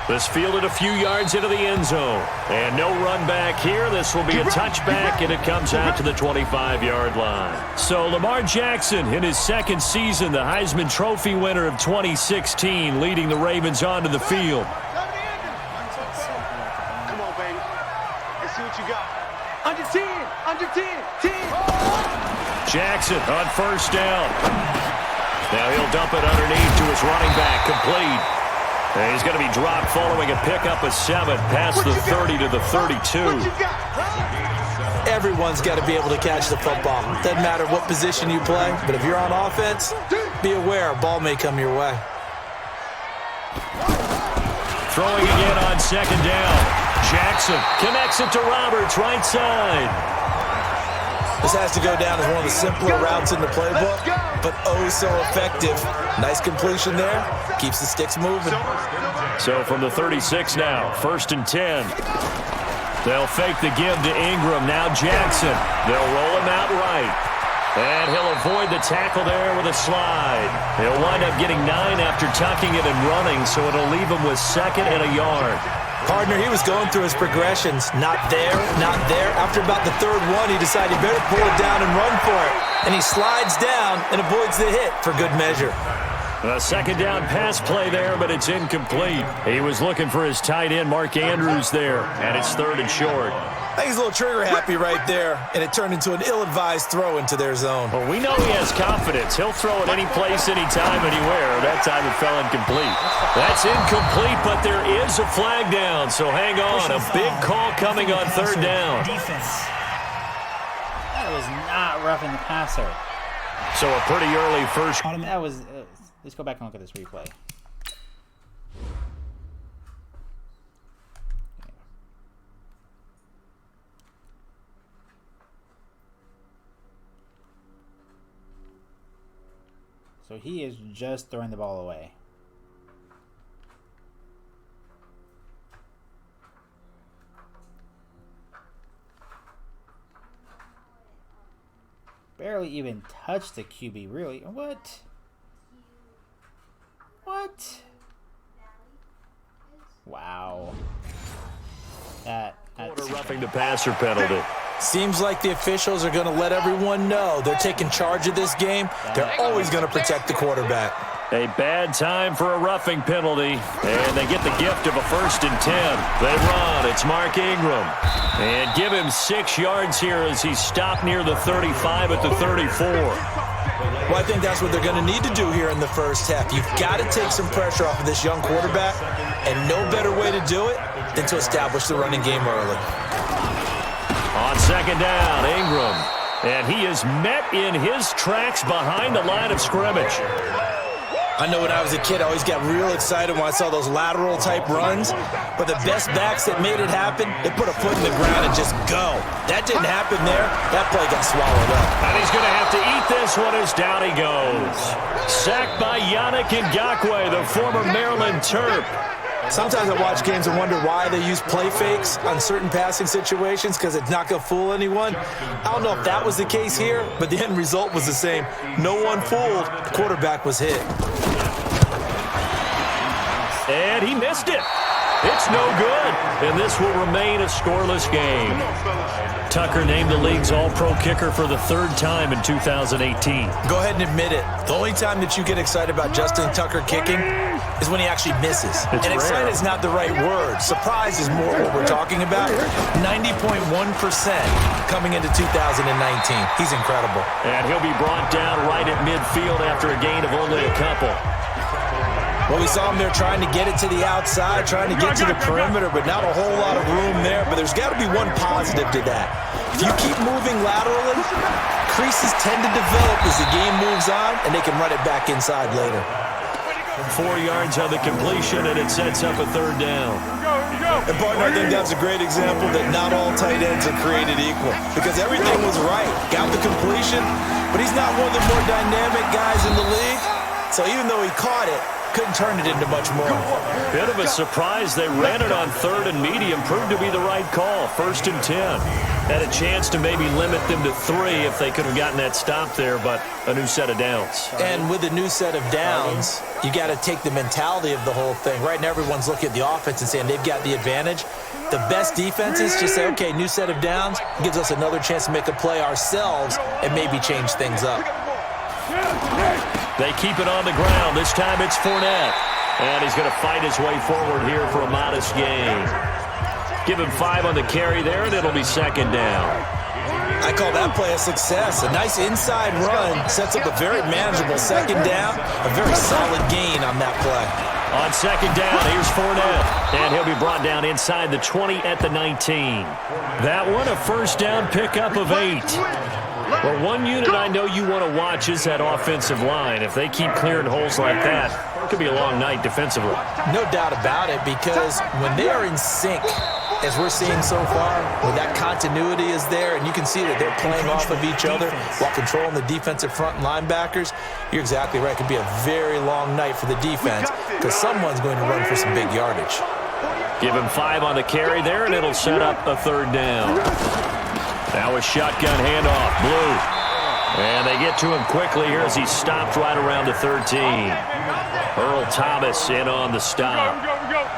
This fielded a few yards into the end zone. And no run back here. This will be a touchback, and it comes out to the 25-yard line. So Lamar Jackson, in his second season, the Heisman Trophy winner of 2016, leading the Ravens onto the field. Come on, baby. Let's see what you got. Under 10. Jackson on first down. Now he'll dump it underneath to his running back, complete. And he's going to be dropped following a pickup of 7 past the 30 to the 32. Everyone's got to be able to catch the football. Doesn't matter what position you play, but if you're on offense, be aware a ball may come your way. Throwing again on second down. Jackson connects it to Roberts, right side. This has to go down as one of the simpler routes in the playbook, but oh so effective. Nice completion there. Keeps the sticks moving. So from the 36 now, 1st and 10. They'll fake the give to Ingram. Now Jackson. They'll roll him out right. And he'll avoid the tackle there with a slide. He'll wind up getting 9 after tucking it and running, so it'll leave him with 2nd and a yard. Partner, he was going through his progressions. Not there. After about the 3rd one, he decided he better pull it down and run for it. And he slides down and avoids the hit for good measure. A 2nd down pass play there, but it's incomplete. He was looking for his tight end, Mark Andrews, there, and it's 3rd and short. I think he's a little trigger happy right there, and it turned into an ill-advised throw into their zone. Well, we know he has confidence. He'll throw it any place, anytime, anywhere. That time it fell incomplete. That's incomplete, but there is a flag down, so hang on. A big call coming on 3rd down. That was not roughing the passer. So a pretty early first. That was. Let's go back and look at this replay. So he is just throwing the ball away. Barely even touched the QB, really. What? Wow. That's Roughing the passer penalty. Seems like the officials are going to let everyone know they're taking charge of this game. They're always going to protect the quarterback. A bad time for a roughing penalty, and they get the gift of a 1st and 10. They run. It's Mark Ingram. And give him 6 yards here as he's stopped near the 35 at the 34. Well, I think that's what they're going to need to do here in the first half. You've got to take some pressure off of this young quarterback, and no better way to do it than to establish the running game early. On 2nd down, Ingram. And he is met in his tracks behind the line of scrimmage. I know when I was a kid, I always got real excited when I saw those lateral-type runs. But the best backs that made it happen, they put a foot in the ground and just go. That didn't happen there. That play got swallowed up. And he's going to have to eat this one as down he goes. Sacked by Yannick Ngakoue, the former Maryland Terp. Sometimes I watch games and wonder why they use play fakes on certain passing situations because it's not going to fool anyone. I don't know if that was the case here, but the end result was the same. No one fooled. The quarterback was hit. And he missed it. It's no good, and this will remain a scoreless game. Tucker named the league's all-pro kicker for the third time in 2018. Go ahead and admit it. The only time that you get excited about Justin Tucker kicking is when he actually misses. It's and excited rare. is not the right word. Surprise is more what we're talking about. 90.1% coming into 2019. He's incredible. And he'll be brought down right at midfield after a gain of only a couple. Well, we saw him there trying to get it to the outside, trying to get to the perimeter, but not a whole lot of room there. But there's got to be one positive to that. If you keep moving laterally, creases tend to develop as the game moves on, and they can run it back inside later. 4 yards on the completion, and it sets up a third down. And, partner, I think that's a great example that not all tight ends are created equal because everything was right. Got the completion, but he's not one of the more dynamic guys in the league. So even though he caught it, couldn't turn it into much more. Bit of a surprise. They ran it on 3rd and medium. Proved to be the right call. 1st and 10. Had a chance to maybe limit them to 3 if they could have gotten that stop there, but a new set of downs. And with a new set of downs, you got to take the mentality of the whole thing. Right now, everyone's looking at the offense and saying they've got the advantage. The best defenses just say, okay, new set of downs gives us another chance to make a play ourselves and maybe change things up. They keep it on the ground. This time it's Fournette. And he's going to fight his way forward here for a modest gain. Give him 5 on the carry there, and it'll be 2nd down. I call that play a success. A nice inside run sets up a very manageable 2nd down. A very solid gain on that play. On 2nd down, here's Fournette. And he'll be brought down inside the 20 at the 19. That one, a 1st down pickup of 8. Well, one unit I know you want to watch is that offensive line. If they keep clearing holes like that, it could be a long night defensively. No doubt about it, because when they are in sync, as we're seeing so far, when that continuity is there, and you can see that they're playing off of each other while controlling the defensive front and linebackers, you're exactly right. It could be a very long night for the defense because someone's going to run for some big yardage. Give him 5 on the carry there, and it'll set up a 3rd down. Now a shotgun handoff, Blue. And they get to him quickly here as he stopped right around the 13. Earl Thomas in on the stop.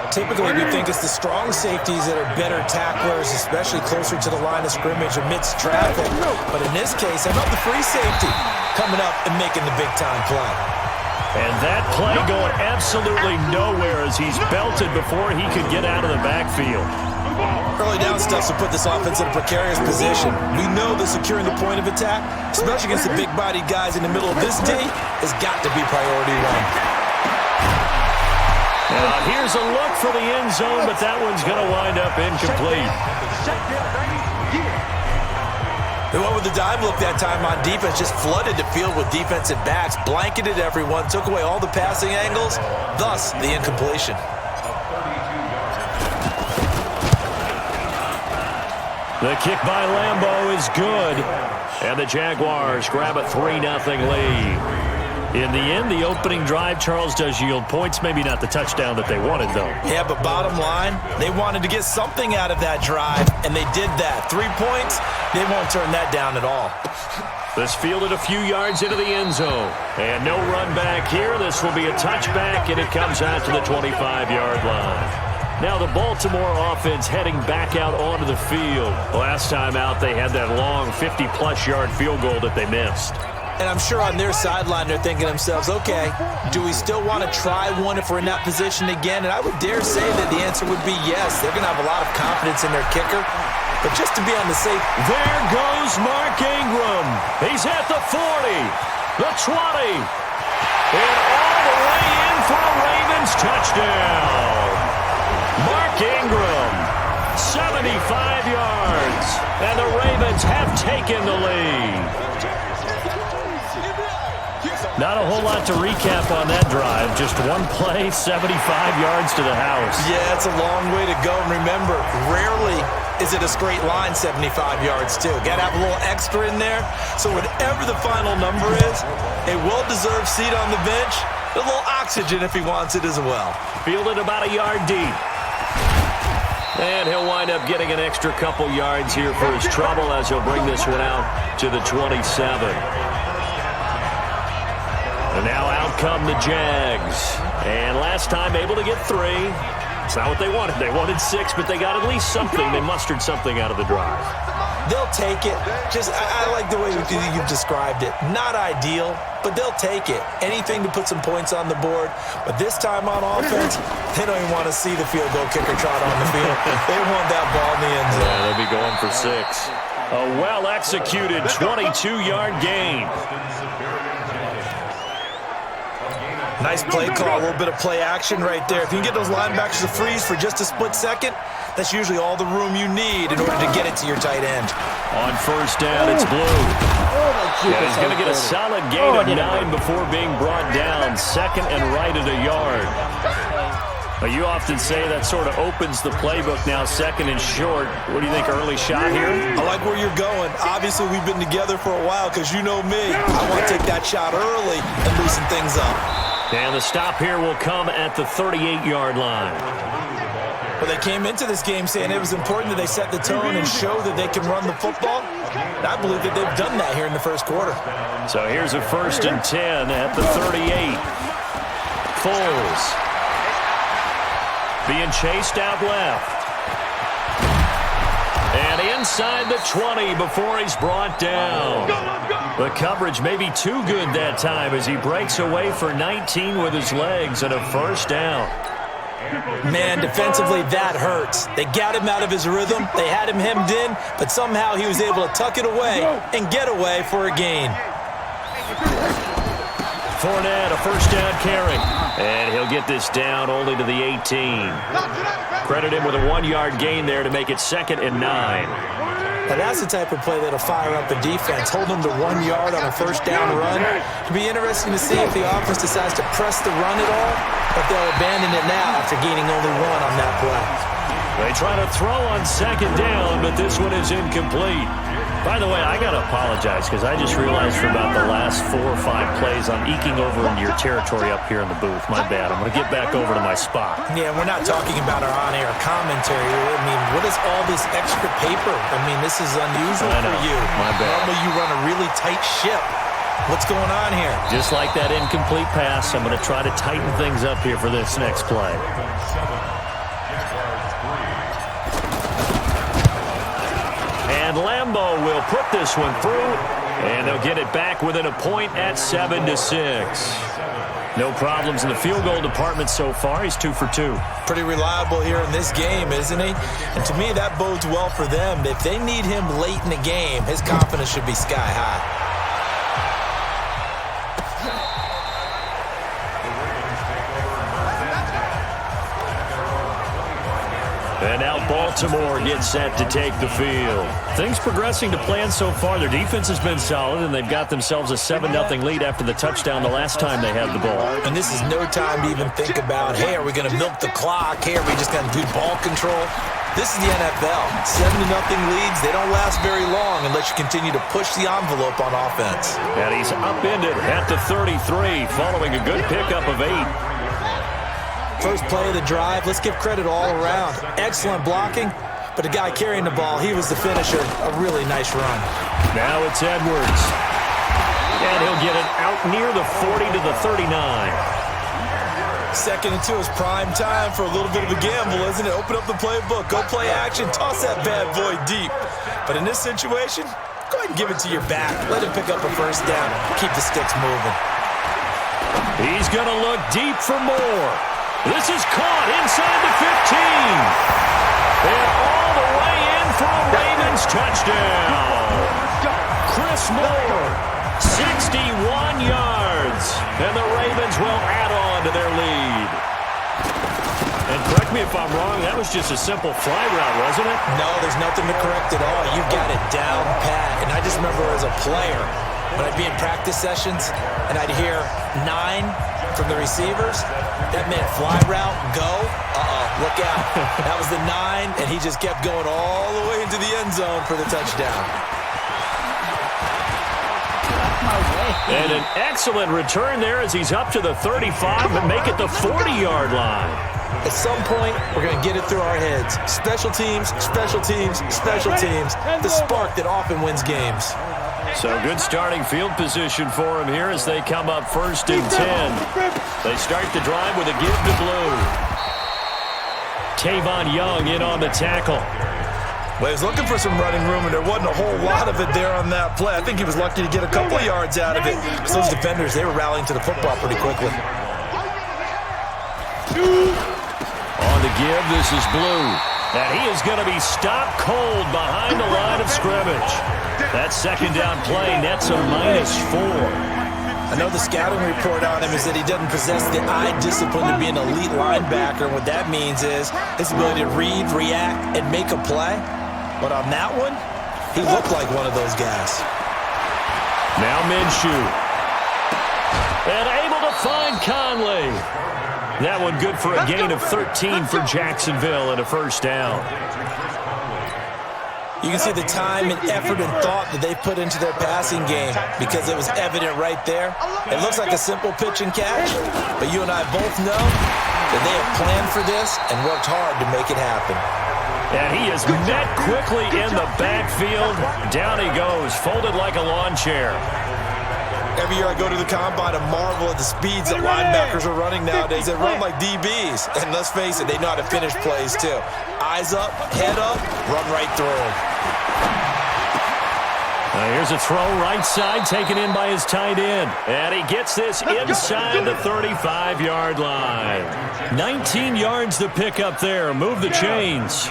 Typically, we think it's the strong safeties that are better tacklers, especially closer to the line of scrimmage amidst traffic. But in this case, how about the free safety coming up and making the big-time play? And that play going absolutely nowhere as he's belted before he could get out of the backfield. Early down stuff to put this offense in a precarious position. We know that securing the point of attack, especially against the big-bodied guys in the middle of this D, has got to be priority 1. Now here's a look for the end zone, but that one's going to wind up incomplete. They went with the dive look that time on defense, just flooded the field with defensive backs, blanketed everyone, took away all the passing angles, thus the incompletion. The kick by Lambeau is good, and the Jaguars grab a 3-0 lead. In the end, the opening drive, Charles, does yield points. Maybe not the touchdown that they wanted, though. Yeah, but bottom line, they wanted to get something out of that drive, and they did that. 3 points, they won't turn that down at all. This fielded a few yards into the end zone. And no run back here. This will be a touchback, and it comes out to the 25-yard line. Now the Baltimore offense heading back out onto the field. Last time out, they had that long 50-plus yard field goal that they missed. And I'm sure on their sideline they're thinking to themselves, okay, do we still want to try one if we're in that position again? And I would dare say that the answer would be yes. They're going to have a lot of confidence in their kicker. But just to be on the safe... There goes Mark Ingram. He's at the 40, the 20, and all the way in for a Ravens touchdown. Mark Ingram, 75 yards, and the Ravens have taken the lead. Not a whole lot to recap on that drive. Just one play, 75 yards to the house. Yeah, it's a long way to go. And remember, rarely is it a straight line 75 yards, too. Got to have a little extra in there. So whatever the final number is, a well-deserved seat on the bench A little oxygen if he wants it as well. Fielded about a yard deep. And he'll wind up getting an extra couple yards here for his trouble as he'll bring this one out to the 27. And now out come the Jags. And last time able to get 3. It's not what they wanted. They wanted 6, but they got at least something. They mustered something out of the drive. They'll take it. I like the way you've described it. Not ideal, but they'll take it. Anything to put some points on the board. But this time on offense, they don't even want to see the field goal kicker trot on the field. They want that ball in the end zone. Yeah, they'll be going for 6. A well-executed 22-yard gain. Nice play call, a little bit of play action right there. If you can get those linebackers to freeze for just a split second, that's usually all the room you need in order to get it to your tight end. On first down, it's Blue. Yeah, he's going to get a solid gain of 9 before being brought down. Second and right at a yard. But you often say that sort of opens the playbook now, second and short. What do you think, early shot here? I like where you're going. Obviously, we've been together for a while because you know me. I want to take that shot early and loosen things up. And the stop here will come at the 38-yard line. Well, they came into this game saying it was important that they set the tone and show that they can run the football. And I believe that they've done that here in the first quarter. So here's a 1st and 10 at the 38. Foles being chased out left. And inside the 20 before he's brought down. The coverage may be too good that time as he breaks away for 19 with his legs and a first down. Man, defensively, that hurts. They got him out of his rhythm. They had him hemmed in, but somehow he was able to tuck it away and get away for a gain. Fournette, a first down carry. And he'll get this down only to the 18. Credit him with a 1-yard gain there to make it 2nd and 9. Now that's the type of play that'll fire up the defense. Hold them to 1 yard on a first down run. It'll be interesting to see if the offense decides to press the run at all, or if they'll abandon it now after gaining only 1 on that play. They try to throw on 2nd down, but this one is incomplete. By the way, I got to apologize because I just realized for about the last 4 or 5 plays I'm eking over into your territory up here in the booth. My bad. I'm going to get back over to my spot. Yeah, we're not talking about our on-air commentary. I mean, what is all this extra paper? I mean, this is unusual for you. My bad. Normally you run a really tight ship. What's going on here? Just like that incomplete pass, I'm going to try to tighten things up here for this next play. And Lambeau will put this one through, and they'll get it back within a point at 7-6. No problems in the field goal department so far. He's 2 for 2. Pretty reliable here in this game, isn't he? And to me, that bodes well for them. If they need him late in the game, his confidence should be sky high. And now Baltimore gets set to take the field. Things progressing to plan so far. Their defense has been solid, and they've got themselves a 7-0 lead after the touchdown the last time they had the ball. And this is no time to even think about, hey, are we going to milk the clock? Hey, are we just going to do ball control? This is the NFL. 7-0 leads, they don't last very long unless you continue to push the envelope on offense. And he's upended at the 33 following a good pickup of 8. First play of the drive, let's give credit all around. Excellent blocking, but the guy carrying the ball, he was the finisher. A really nice run. Now it's Edwards. And he'll get it out near the 40 to the 39. 2nd and 2 is prime time for a little bit of a gamble, isn't it? Open up the playbook, go play action, toss that bad boy deep. But in this situation, go ahead and give it to your back. Let him pick up a first down. Keep the sticks moving. He's going to look deep for more. This is caught inside the 15. And all the way in for a Ravens touchdown. Chris Moore, 61 yards. And the Ravens will add on to their lead. And correct me if I'm wrong, that was just a simple fly route, wasn't it? No, there's nothing to correct at all. You've got it down pat. And I just remember as a player, when I'd be in practice sessions and I'd hear 9 from the receivers, that meant fly route, go, look out. That was the 9, and he just kept going all the way into the end zone for the touchdown. my way. And an excellent return there as he's up to the 35 and make it the 40-yard line. At some point, we're going to get it through our heads. Special teams, special teams, special teams. The spark that often wins games. So good starting field position for him here as they come up 1st and 10. They start the drive with a give to Blue. Tavon Young in on the tackle. Well, he was looking for some running room, and there wasn't a whole lot of it there on that play. I think he was lucky to get a couple of yards out of it. So those defenders, they were rallying to the football pretty quickly. On the give, this is Blue. And he is going to be stopped cold behind the line of scrimmage. That second down play nets a -4. I know the scouting report on him is that he doesn't possess the eye discipline to be an elite linebacker. What that means is his ability to read, react, and make a play. But on that one, he looked like one of those guys. Now Minshew. And able to find Conley. That one good for a gain of 13 for Jacksonville and a 1st down. You can see the time and effort and thought that they put into their passing game because it was evident right there. It looks like a simple pitch and catch, but you and I both know that they have planned for this and worked hard to make it happen. And he is met quickly in the backfield. Down he goes, folded like a lawn chair. Every year I go to the combine and marvel at the speeds that linebackers are running nowadays. They run like DBs. And let's face it, they know how to finish plays too. Eyes up, head up, run right through them. Here's a throw right side taken in by his tight end. And he gets this inside the 35-yard line. 19 yards to pick up there. Move the chains.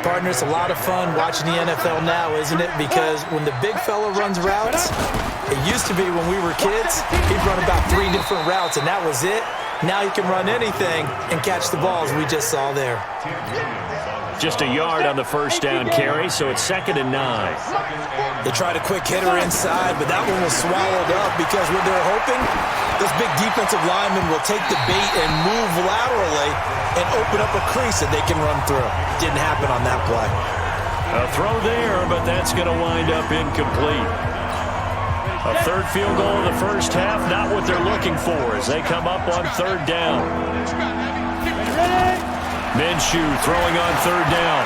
Partner, it's a lot of fun watching the NFL now, isn't it? Because when the big fella runs routes, it used to be when we were kids, he'd run about 3 different routes, and that was it. Now he can run anything and catch the balls we just saw there. Just a yard on the 1st down carry, so it's 2nd and 9. They tried a quick hitter inside, but that one was swallowed up because what they're hoping, this big defensive lineman will take the bait and move laterally and open up a crease that they can run through. Didn't happen on that play. A throw there, but that's going to wind up incomplete. A 3rd field goal in the 1st half, not what they're looking for as they come up on 3rd down. Minshew throwing on 3rd down.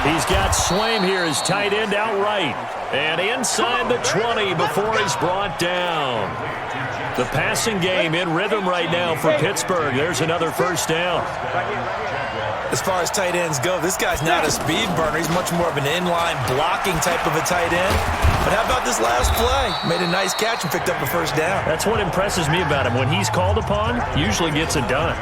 He's got Swaim here as tight end outright. And inside the 20 before he's brought down. The passing game in rhythm right now for Pittsburgh. There's another 1st down. As far as tight ends go, this guy's not a speed burner. He's much more of an inline blocking type of a tight end. But how about this last play? Made a nice catch and picked up a 1st down. That's what impresses me about him. When he's called upon, usually gets it done.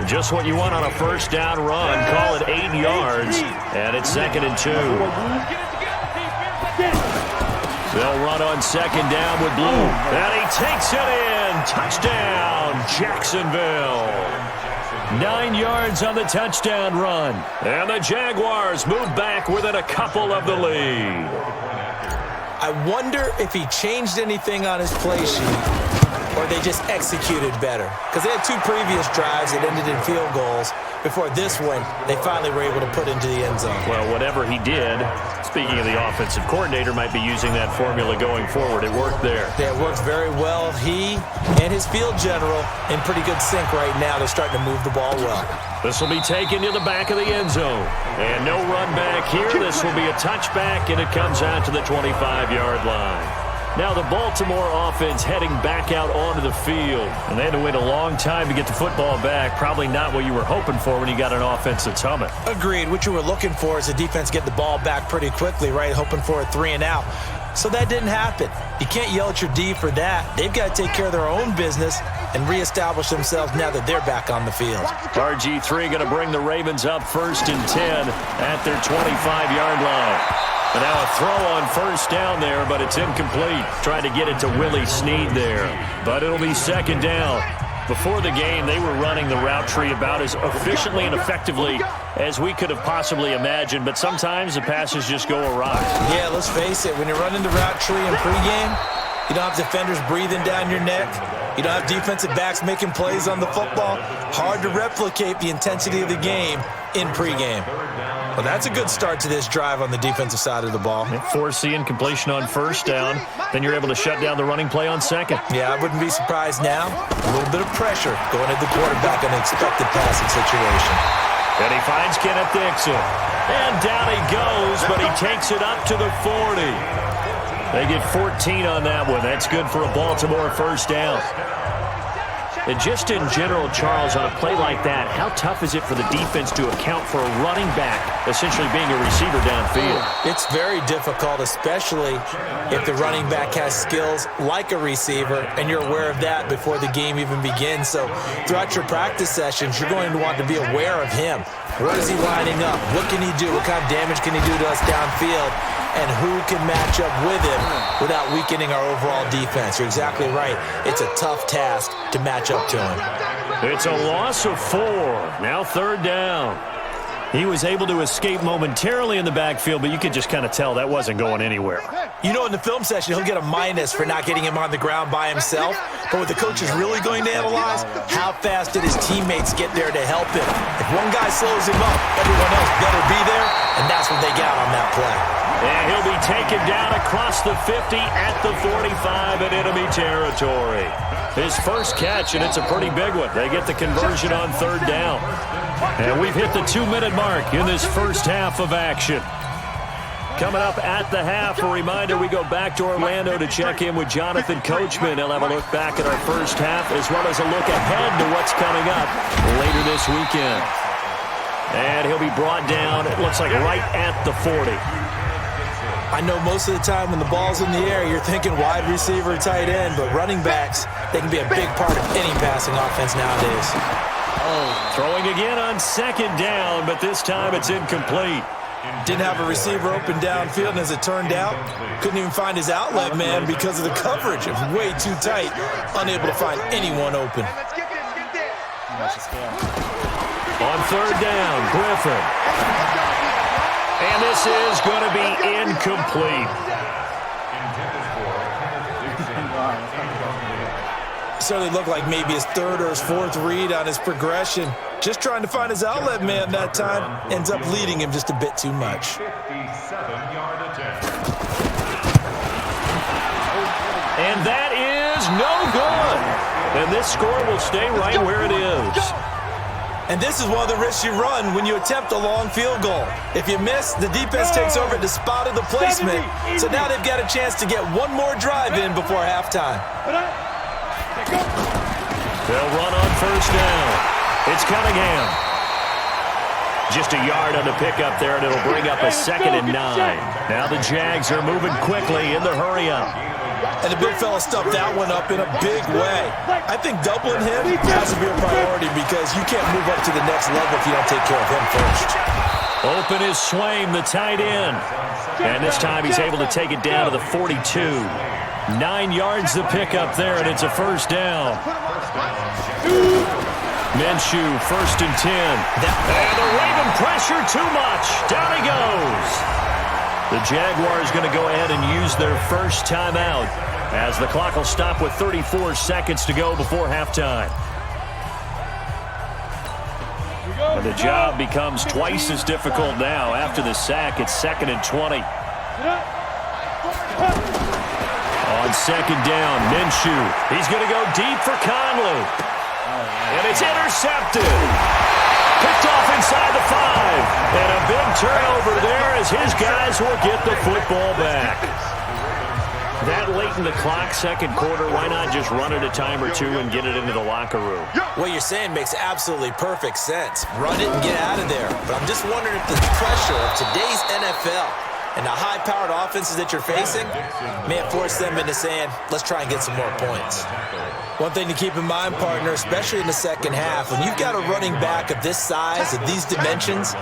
Just what you want on a 1st down run. Call it 8 yards. And it's 2nd and 2. They'll run on 2nd down with Blue. And he takes it in. Touchdown, Jacksonville. 9 yards on the touchdown run. And the Jaguars move back within a couple of the lead. I wonder if he changed anything on his play sheet or they just executed better. Because they had 2 previous drives that ended in field goals. Before this one, they finally were able to put into the end zone. Well, whatever he did, speaking of the offensive coordinator, might be using that formula going forward. It worked there. Yeah, it works very well. He and his field general in pretty good sync right now. They're starting to move the ball well. This will be taken to the back of the end zone. And no run back here. This will be a touchback, and it comes out to the 25-yard line. Now the Baltimore offense heading back out onto the field. And they had to wait a long time to get the football back. Probably not what you were hoping for when you got an offense that's humming. Agreed. What you were looking for is the defense get the ball back pretty quickly, right? Hoping for a 3 and out. So that didn't happen. You can't yell at your D for that. They've got to take care of their own business and reestablish themselves now that they're back on the field. RG3 going to bring the Ravens up 1st and 10 at their 25-yard line. And now a throw on 1st down there, but it's incomplete. Trying to get it to Willie Snead there. But it'll be 2nd down. Before the game, they were running the route tree about as efficiently and effectively as we could have possibly imagined. But sometimes the passes just go awry. Yeah, let's face it. When you're running the route tree in pregame, You don't have defenders breathing down your neck. You don't have defensive backs making plays on the football. Hard to replicate the intensity of the game in pregame. Well, that's a good start to this drive on the defensive side of the ball. Forcing completion on first down. Then you're able to shut down the running play on second. Yeah, I wouldn't be surprised now. A little bit of pressure going at the quarterback in an expected passing situation. And he finds Kenneth Dixon. And down he goes, but he takes it up to the 40. They get 14 on that one. That's good for a Baltimore first down. And just in general, Charles, on a play like that, how tough is it for the defense to account for a running back essentially being a receiver downfield? It's very difficult, especially if the running back has skills like a receiver, and you're aware of that before the game even begins. So throughout your practice sessions, you're going to want to be aware of him. Where is he lining up? What can he do? What kind of damage can he do to us downfield? And who can match up with him without weakening our overall defense? You're exactly right. It's a tough task to match up to him. It's a loss of 4. Now third down. He was able to escape momentarily in the backfield, but you could just kind of tell that wasn't going anywhere. You know, in the film session, he'll get a minus for not getting him on the ground by himself. But what the coach is really going to analyze, how fast did his teammates get there to help him? If one guy slows him up, everyone else better be there, and that's what they got on that play. And he'll be taken down across the 50 at the 45 in enemy territory. His first catch, and it's a pretty big one. They get the conversion on third down. And we've hit the 2-minute mark in this first half of action. Coming up at the half, a reminder, we go back to Orlando to check in with Jonathan Coachman. He'll have a look back at our first half as well as a look ahead to what's coming up later this weekend. And he'll be brought down, it looks like right at the 40. I know most of the time when the ball's in the air, you're thinking wide receiver, tight end, but running backs, they can be a big part of any passing offense nowadays. Throwing again on second down, but this time it's incomplete. Didn't have a receiver open downfield, and as it turned out, couldn't even find his outlet man because of the coverage. It was way too tight, unable to find anyone open. On third down, Griffin. And this is going to be incomplete. Certainly looked like maybe his third or his fourth read on his progression. Just trying to find his outlet man that time. Ends up leading him just a bit too much. 57-yard attempt. And that is no good. And this score will stay right where it is. And this is one of the risks you run when you attempt a long field goal. If you miss, the defense takes over at the spot of the placement. So now they've got a chance to get one more drive in before halftime. They'll run on first down. It's Cunningham. Just a yard on the pickup there, and it'll bring up a 2nd and 9. Now the Jags are moving quickly in the hurry-up. And the big fella stuffed that one up in a big way. I think doubling him has to be a priority because you can't move up to the next level if you don't take care of him first. Open is Swaim, the tight end. And this time he's able to take it down to the 42. 9 yards to pick up there, and it's a first down. Minshew, 1st and 10. And the Raven pressure too much. Down he goes. The Jaguars going to go ahead and use their first timeout as the clock will stop with 34 seconds to go before halftime. And the job becomes twice as difficult now after the sack. It's 2nd and 20. On second down, Minshew. He's going to go deep for Conley. And it's intercepted. Picked off inside the 5. And a big turnover there as his guys will get the football back. That late in the clock, second quarter, why not just run it a time or two and get it into the locker room? What you're saying makes absolutely perfect sense. Run it and get out of there. But I'm just wondering if the pressure of today's NFL and the high-powered offenses that you're facing may have forced them into saying, let's try and get some more points. One thing to keep in mind, partner, especially in the second half, when you've got a running back of this size, of these dimensions,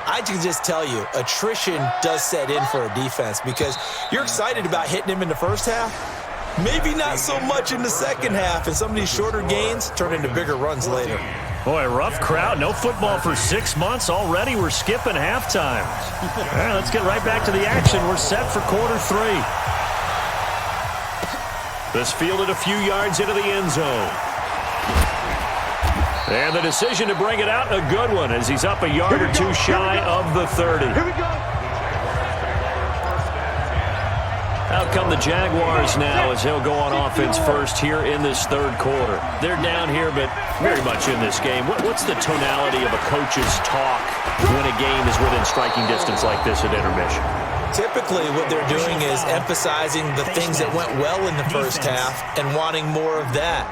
I can just tell you, attrition does set in for a defense because you're excited about hitting him in the first half. Maybe not so much in the second half, and some of these shorter gains turn into bigger runs later. Boy, rough crowd. No football for 6 months already. We're skipping halftime. All right, let's get right back to the action. We're set for quarter 3. This fielded a few yards into the end zone. And the decision to bring it out, a good one, as he's up a yard or two shy of the 30. Here we go. Out come the Jaguars now as they'll go on offense first here in this third quarter. They're down here, but very much in this game. What's the tonality of a coach's talk when a game is within striking distance like this at intermission? Typically, what they're doing is emphasizing the things that went well in the first half and wanting more of that.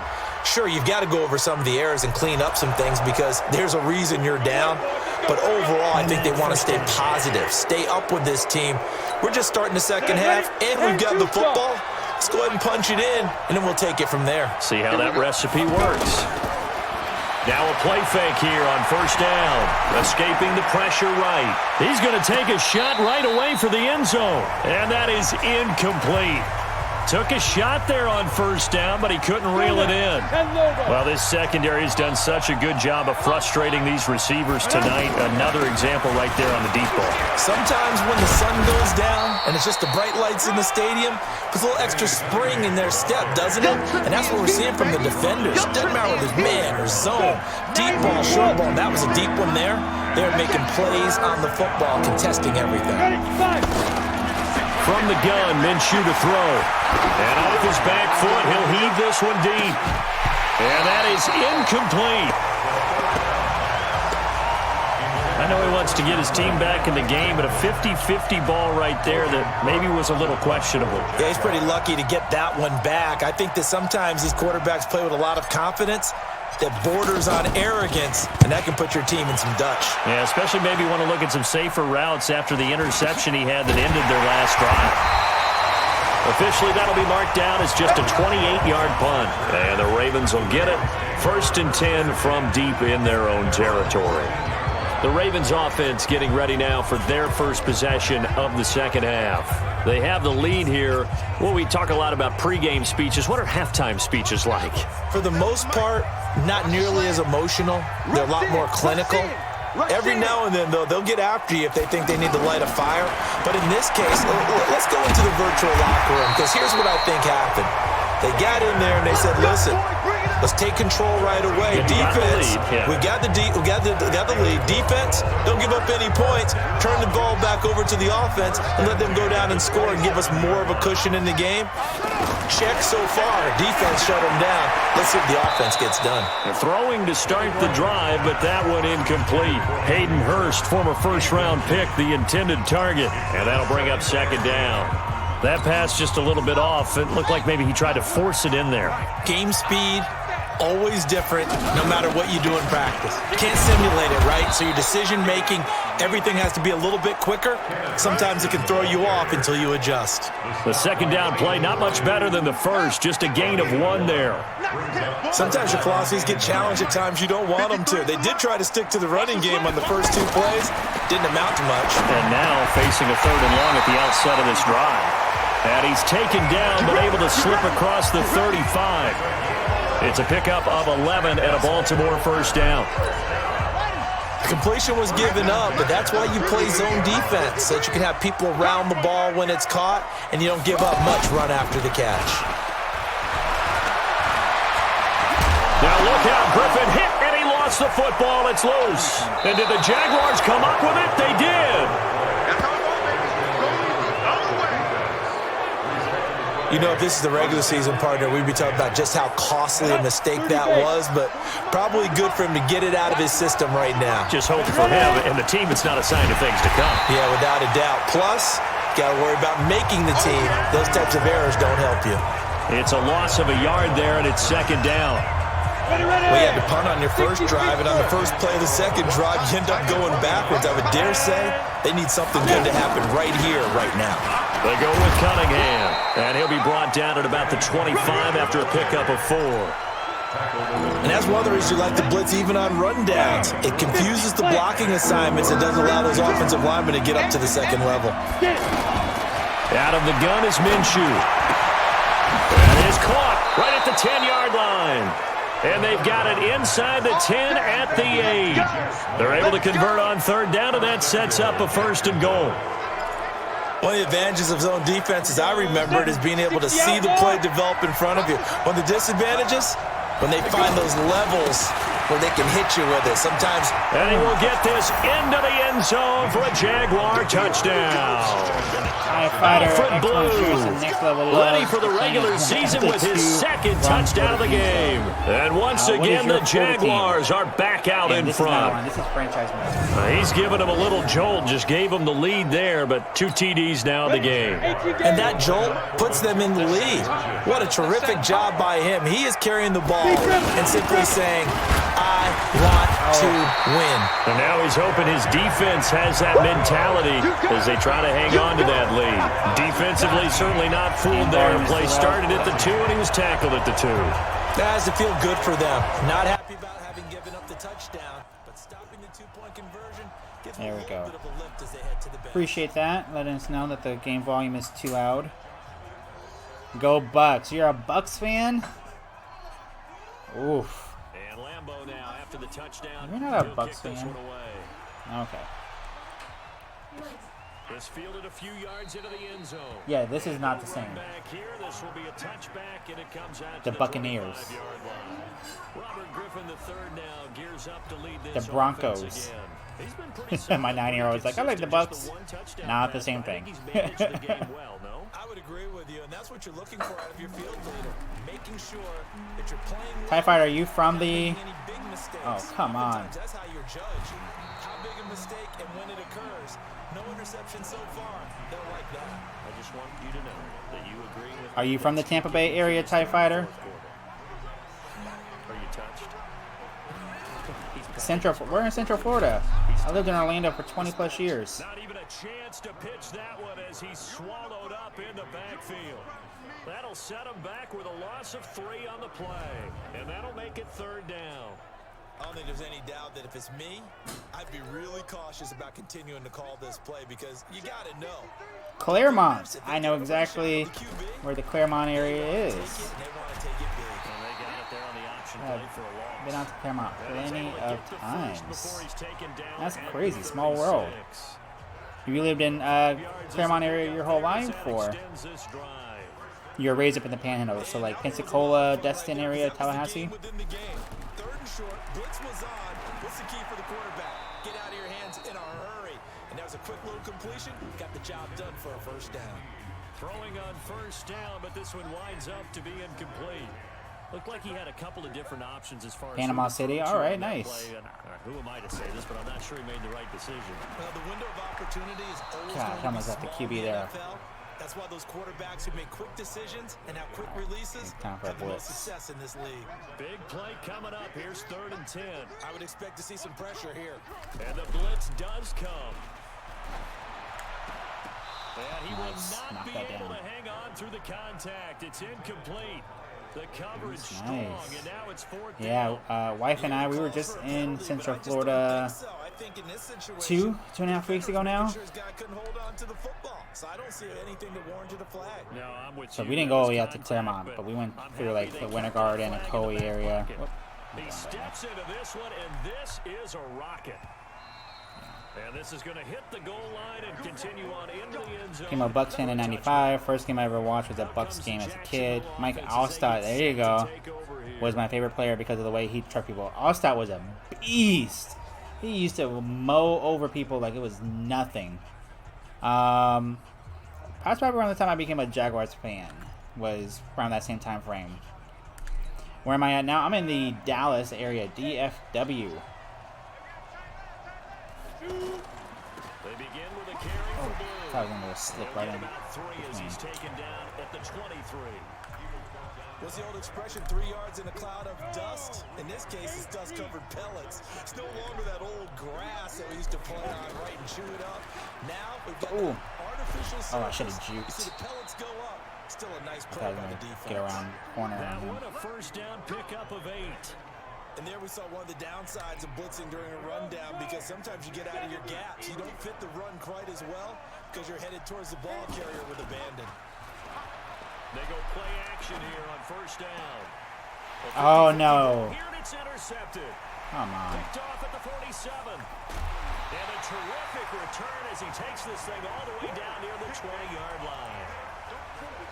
Sure, you've got to go over some of the errors and clean up some things because there's a reason you're down. But overall, I think they want to stay positive, stay up with this team. We're just starting the second half, and we've got the football. Let's go ahead and punch it in, and then we'll take it from there. See how that recipe works. Now a play fake here on first down. Escaping the pressure right. He's going to take a shot right away for the end zone. And that is incomplete. Took a shot there on first down, but he couldn't reel it in. Well, this secondary has done such a good job of frustrating these receivers tonight. Another example right there on the deep ball. Sometimes when the sun goes down and it's just the bright lights in the stadium, puts a little extra spring in their step, doesn't it? And that's what we're seeing from the defenders. Doesn't matter whether it's man or zone. Deep ball, short ball. That was a deep one there. They're making plays on the football, contesting everything. From the gun, Minshew to throw. And off his back foot, he'll heave this one deep. And that is incomplete. I know he wants to get his team back in the game, but a 50-50 ball right there that maybe was a little questionable. Yeah, he's pretty lucky to get that one back. I think that sometimes these quarterbacks play with a lot of confidence that borders on arrogance, and that can put your team in some Dutch. Yeah, especially maybe want to look at some safer routes after the interception he had that ended their last drive. Officially, that'll be marked down as just a 28-yard punt. And the Ravens will get it. 1st and 10 from deep in their own territory. The Ravens offense getting ready now for their first possession of the second half. They have the lead here. Well, we talk a lot about pregame speeches. What are halftime speeches like? For the most part, not nearly as emotional. They're a lot more clinical. Every now and then, though, they'll get after you if they think they need to light a fire. But in this case, let's go into the virtual locker room, because here's what I think happened. They got in there and they said, listen, let's take control right away. Defense, we got the lead. Defense, don't give up any points. Turn the ball back over to the offense and let them go down and score and give us more of a cushion in the game. Check so far. Defense shut them down. Let's see if the offense gets done. They're throwing to start the drive, but that one incomplete. Hayden Hurst, former first-round pick, the intended target. And that'll bring up second down. That pass just a little bit off. It looked like maybe he tried to force it in there. Game speed, always different, no matter what you do in practice. You can't simulate it, right? So your decision-making, everything has to be a little bit quicker. Sometimes it can throw you off until you adjust. The second down play, not much better than the first. Just a gain of 1 there. Sometimes your philosophies get challenged at times you don't want them to. They did try to stick to the running game on the first 2 plays. Didn't amount to much. And now facing a 3rd and long at the outset of this drive. And he's taken down, but able to slip across the 35. It's a pickup of 11 and a Baltimore first down. The completion was given up, but that's why you play zone defense, so that you can have people around the ball when it's caught, and you don't give up much run after the catch. Now look out, Griffin hit, and he lost the football. It's loose. And did the Jaguars come up with it? They did. You know, if this is the regular season, partner, we'd be talking about just how costly a mistake that was, but probably good for him to get it out of his system right now. Just hoping for him and the team, it's not a sign of things to come. Yeah, without a doubt. Plus, got to worry about making the team. Those types of errors don't help you. It's a loss of a yard there, and it's second down. Well, you had to punt on your first drive, and on the first play of the second drive, you end up going backwards. I would dare say they need something good to happen right here, right now. They go with Cunningham, and he'll be brought down at about the 25 after a pickup of 4. And that's one of the reasons you like to blitz even on rundowns. It confuses the blocking assignments and doesn't allow those offensive linemen to get up to the second level. Out of the gun is Minshew. And is caught right at the 10-yard line. And they've got it inside the 10 at the 8. They're able to convert on 3rd down, and that sets up a 1st and goal. One of the advantages of zone defense, as I remember it, is being able to see the play develop in front of you. One of the disadvantages, when they find those levels where they can hit you with it. Sometimes. And he will get this into the end zone for a Jaguar touchdown. Alfred Blue, ready for the regular season with his second touchdown of the game. And once again, the Jaguars are back out in front. This is franchise mode. He's given him a little jolt, just gave him the lead there, but 2 TDs now in the game. And that jolt puts them in the lead. What a terrific job by him. He is carrying the ball and simply saying, I want to win. And now he's hoping his defense has that mentality as they try to hang on to that lead. Defensively, certainly not fooled there. Play started at the 2, and he was tackled at the 2. That has to feel good for them. Not happy about having given up the touchdown, but stopping the 2-point conversion gives them a little bit of a lift as they head to the bench. Appreciate that. Letting us know that the game volume is too loud. Go Bucks. You're a Bucks fan? Oof. Now after the touchdown. You're not a Bucks fan. Okay. This fielded a few yards into the end zone. Yeah, this is not the same. Back here, this will be a touchback, and it comes out the Buccaneers. Robert Griffin III now gears up to lead this the Broncos. My 9-year-old is like, I like the Bucks. Not the same thing. I would agree with you, and that's what you're looking for out of your field leader. Making sure that you're playing. TIE Fighter, are you from the? Oh, come on. That's how you're judged. How big a mistake and when it occurs. No interception so far. They're like that. I just want you to know that you agree with. Are you from the Tampa Bay area, TIE Fighter? Are you touched? We're in Central Florida. I lived in Orlando for 20+ years. Not even a chance to pitch that one as he's swallowed up in the backfield. That'll set him back with a loss of 3 on the play, and that'll make it 3rd down. I don't think there's any doubt that if it's me, I'd be really cautious about continuing to call this play because you got to know. Claremont. I know exactly where the Claremont area is. I've been out to Claremont plenty of times. That's crazy. Small world. You lived in Claremont area your whole life, or you were raised up in the Panhandle, so like Pensacola, Destin area, Tallahassee? Blitz was on. What's the key for the quarterback? Get out of your hands in a hurry. And that was a quick little completion. Got the job done for a 1st down. Throwing on 1st down, but this one winds up to be incomplete. Looked like he had a couple of different options as far as Panama City. All right, nice. Who am I to say this, but I'm not sure he made the right decision. Well, the window of opportunity is always God, almost got the QB there. That's why those quarterbacks who make quick decisions and have quick releases have the most success in this league. Big play coming up. Here's 3rd and 10. I would expect to see some pressure here. And the blitz does come. And he will not be able to hang on through the contact. It's incomplete. The coverage strong, and now it's 4th down. Wife and I, we were just in Central Florida 2.5 weeks ago now. So we didn't go all the way out to Claremont, but we went through like the Winter Garden and Coe area. He steps into this one, and this is a rocket. And this is going to hit the goal line and continue on into the end zone. Became a Bucks fan in '95. First game I ever watched was a Bucks game as a kid. Mike Allstott, there you go, was my favorite player because of the way he trucked people. Allstott was a beast. He used to mow over people like it was nothing. That's probably around the time I became a Jaguars fan. Was around that same time frame. Where am I at now? I'm in the Dallas area, DFW. They begin with a carry for Blue. I thought I was going to slip right in. As he's taken down at the 23. What's the old expression, 3 yards in a cloud of dust? In this case, it's dust-covered pellets. It's no longer that old grass that we used to play on, right, and chew it up. Now we've got artificial surface. Oh, I should have juked. You see the pellets go up. Still a nice play by the defense. Get around corner. That one a 1st down pickup of 8. And there we saw one of the downsides of blitzing during a rundown because sometimes you get out of your gaps. You don't fit the run quite as well because you're headed towards the ball carrier with abandon. They go play action here on 1st down. Oh, no. Here it's intercepted. Come on. Picked off at the 47. And a terrific return as he takes this thing all the way down near the 20-yard line.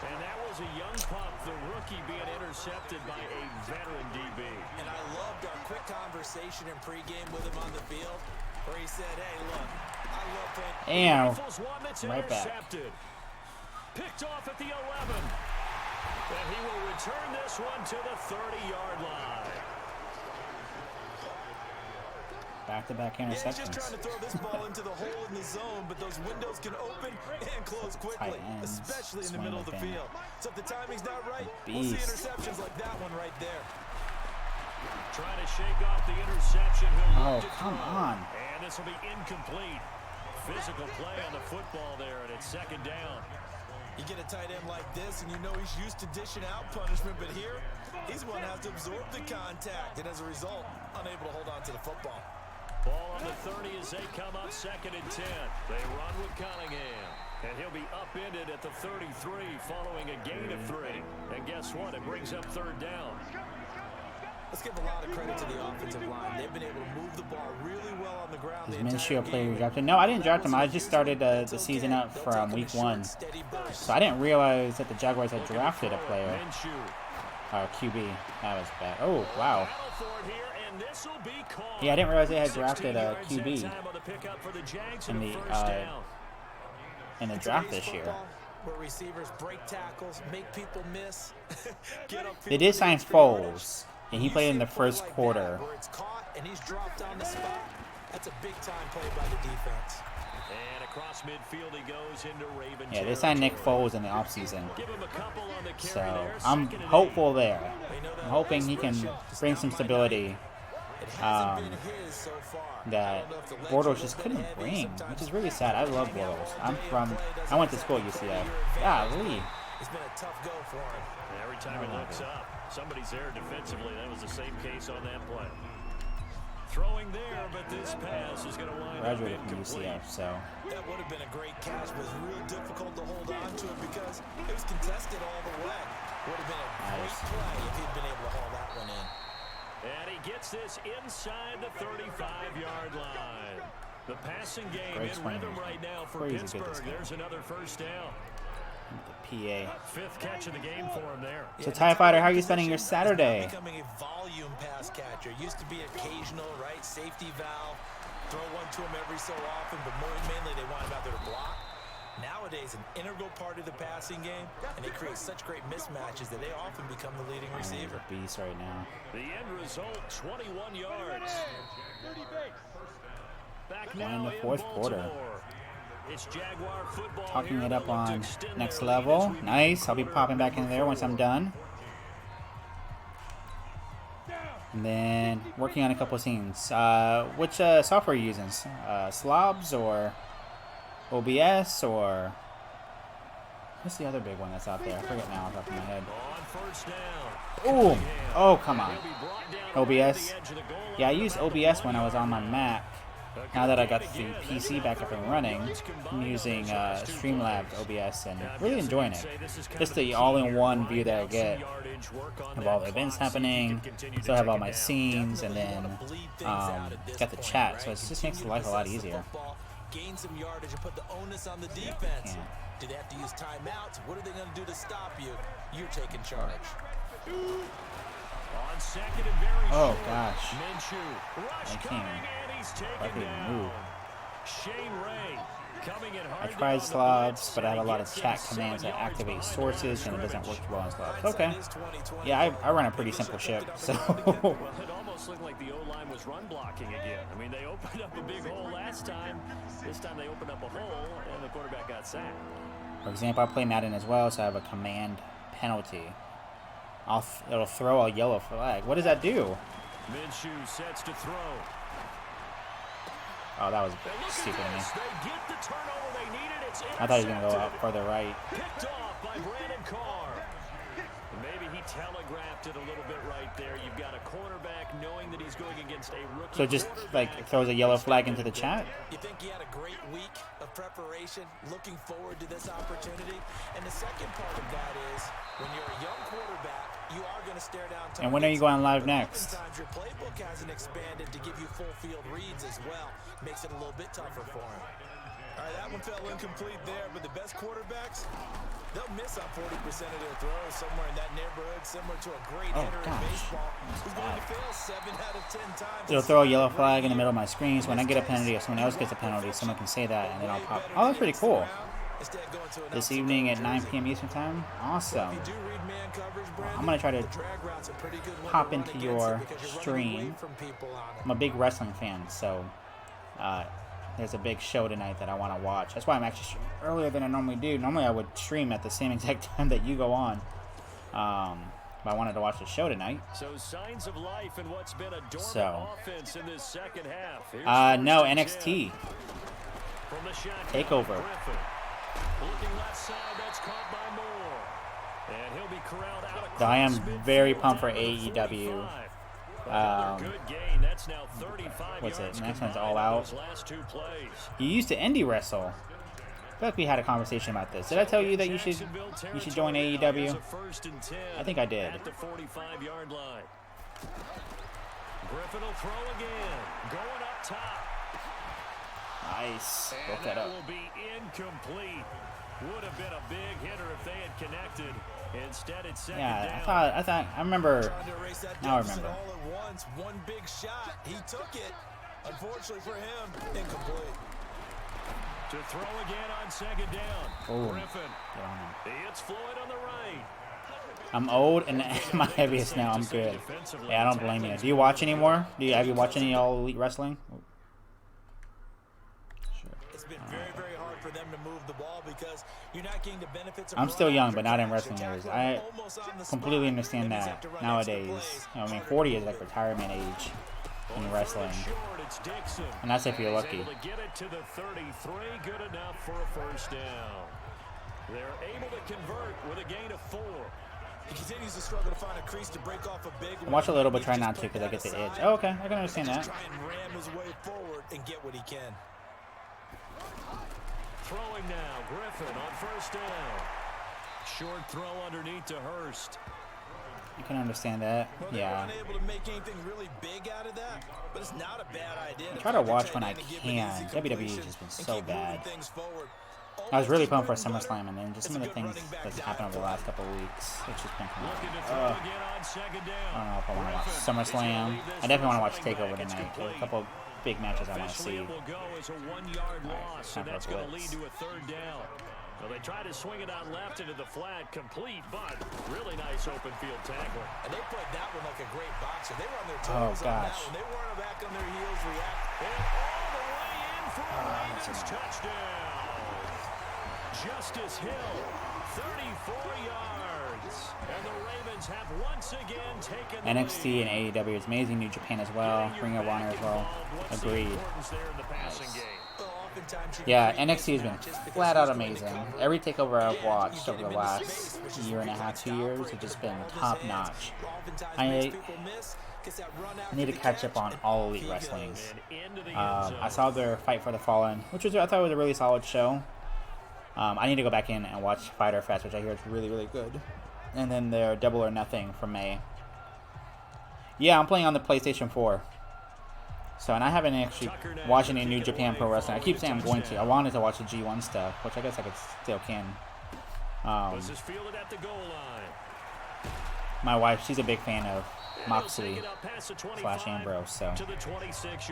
And that was a young pup, the rookie, being intercepted by a veteran DB. And I loved our quick conversation in pregame with him on the field, where he said, hey, look, I love playing. And right back. Picked off at the 11. And he will return this one to the 30-yard line. Back-to-back interceptions. Yeah, he's just trying to throw this ball into the hole in the zone, but those windows can open and close quickly, especially in the middle of the field. So if the timing's not right, we'll see interceptions like that one right there. Trying to shake off the interception. Oh, come on. And this will be incomplete. Physical play on the football there, and it's second down. You get a tight end like this, and you know he's used to dishing out punishment, but here, he's one to have to absorb the contact, and as a result, unable to hold on to the football. Ball on the 30 as they come up 2nd and 10. They run with Cunningham. And he'll be upended at the 33 following a gain of 3. And guess what? It brings up 3rd down. Let's give a lot of credit to the offensive line. They've been able to move the ball really well on the ground. Is Minshew a player you drafted? No, I didn't draft him. I just started the season up from week 1. So I didn't realize that the Jaguars had drafted a player. QB. That was bad. Oh, wow. Yeah, I didn't realize they had drafted a QB in the draft this year. Where receivers break tackles, make people miss. They did sign Foles, and he played in the first quarter. Where it's caught and he's dropped on the spot. That's a big time play by the defense. And across midfield he goes into Raven. Yeah, they signed Nick Foles in the offseason. So I'm hopeful there. I'm hoping he can bring some stability that Bortles just couldn't bring, which is really sad. I love Bortles. I went to school at UCF. Golly. It's been a tough go for him. And every time he looks up, somebody's there defensively. That was the same case on that play. Throwing there, but this pass is going to wind up graduated from UCF, so that would have been a great catch, but it was real difficult to hold on to it because it was contested all the way. Would have been a great play if he'd been able to haul that one in. And he gets this inside the 35-yard line. The passing game in rhythm right now for Pittsburgh. There's another first down. The PA. 5th catch of the game for him there. So, TIE Fighter, how are you spending your Saturday? Becoming a volume pass catcher. Used to be occasional, right? Safety valve. Throw one to him every so often, but mainly they want him out there to block. Nowadays, an integral part of the passing game, and they create such great mismatches that they often become the leading receiver. He's a beast right now. The end result, 21 yards. Back now in the 4th quarter. It's Jaguar football. Talking it up on next level. Nice. I'll be popping back in there once I'm done. And then working on a couple of scenes. Which software are you using? Slobs or OBS or what's the other big one that's out there? I forget now off the top of my head. Ooh. Oh, come on. OBS. Yeah, I used OBS when I was on my Mac. Now that I got the PC back up and running, I'm using Streamlabs OBS and really enjoying it. Just the all-in-one view that I get of all the events happening. Still have all my scenes, and then got the chat, so it just makes life a lot easier. Gain some yardage and put the onus on the defense. Do they have to use timeouts? What are they going to do to stop you? You're taking charge. On 2nd and very oh gosh. I can't move. Shane Ray coming in hard. I tried slobs, but I have a lot of chat commands that activate sources, and it doesn't work well in slobs. Okay. Yeah, I run a pretty simple ship, so. Well, it almost looked like the O-line was run blocking again. I mean, they opened up a big hole last time. This time they opened up a hole, and the quarterback got sacked. For example, I play Madden as well, so I have a command penalty. It'll throw a yellow flag. What does that do? Minshew sets to throw. Oh, that was stupid of me. I thought he was going to go out further right. Picked off by Brandon Carr. Maybe he telegraphed it a little bit right there. You've got a cornerback knowing that he's going against a rookie. So just like throws a yellow flag into the chat? You think he had a great week of preparation, looking forward to this opportunity? And the second part of that is when you're a young quarterback you are going to stare down targets. And when are you going live next? Sometimes your playbook hasn't expanded to give you full field reads as well. Makes it a little bit tougher for him. All right, that one fell incomplete there, but the best quarterbacks, they'll miss on 40% of their throws somewhere in that neighborhood, similar to a great hitter in baseball who's going to fail 7 out of 10 times. It'll throw a yellow flag in the middle of my screen, so when I get a penalty or someone else gets a penalty, someone can say that, and then I'll pop. Oh, that's pretty cool. This evening at 9 p.m. Eastern Time? Awesome. I'm going to try to hop into your stream. I'm a big wrestling fan, so there's a big show tonight that I want to watch. That's why I'm actually streaming earlier than I normally do. Normally I would stream at the same exact time that you go on. But I wanted to watch the show tonight. So signs of life in what's been a dormant offense in this second half. No, NXT. From the shotgun, Takeover. Griffin. Looking left side, that's caught by Moore. And he'll be corralled out. Though I am very pumped for AEW. Good gain. That's now 35 What's it? yards Next one's combined All in Out. those last 2 plays. You used to indie wrestle. I feel like we had a conversation about this. Did I tell you that you should join AEW? I think I did. At the 45-yard line. Griffin will throw again. Going up top. Nice. Look And that up. will be incomplete. Would have been a big hitter if they had connected. Instead, it's second Yeah, down. I remember. Now I remember. All at once, one big shot. He took it. Unfortunately for him, incomplete. To throw again on second down. Oh. Griffin. It's Floyd on the right. I'm old and my heaviest now. I'm good. Yeah, I don't blame you. Do you watch anymore? Have you watched any All Elite Wrestling? It's been very, very hard for them to move the ball because you're not getting the benefits of I'm still young, but not in wrestling years. I completely understand that nowadays. I mean, 40 is like retirement age in wrestling. And that's if you're lucky. Able to get it to the 33, good enough for a first down. They're able to convert with a gain of 4. He continues to struggle to find a crease to break off a big I watch a little, but try not to because I get the itch. Oh, okay, I can understand that. Try and ram his way forward and get what he can. Throwing now, Griffin on first down. Short throw underneath to Hurst. You can understand that. Yeah. Unable to make anything really big out of that, but it's not a bad idea. I try to watch when I can. WWE has just been so bad. I was really pumped for SummerSlam, and then just some of the things that's happened over the last couple of weeks. It's just been kind of. I don't know if I want to watch SummerSlam. I definitely want to watch Takeover tonight. There's a couple of big matches I want to see. Will go as a 1-yard loss, and that's going to lead to a third down. Well, they try to swing it on left into the flat, complete, but really nice open field tackle. And they played that one like a great boxer. They were on their toes on that one. They weren't back on their heels, react. And all the way in for a Ravens touchdown. Justice Hill, 34 yards. And the Ravens have once again taken the NXT and AEW is amazing. New Japan as well. Ring of Honor as well. Agreed. Nice. Yeah, NXT has been flat out amazing. Every takeover I've watched over the last year and a half, 2 years, has just been top notch. I need to catch up on All Elite Wrestling. I saw their Fight for the Fallen, which was, I thought was a really solid show. I need to go back in and watch Fyter Fest, which I hear is really, really good. And then their Double or Nothing from May. Yeah, I'm playing on the PlayStation 4. So, and I haven't actually watched any New Japan Pro Wrestling. I keep saying I'm going to. I wanted to watch the G1 stuff, which I guess I still can. My wife, she's a big fan of Moxley / Ambrose, so.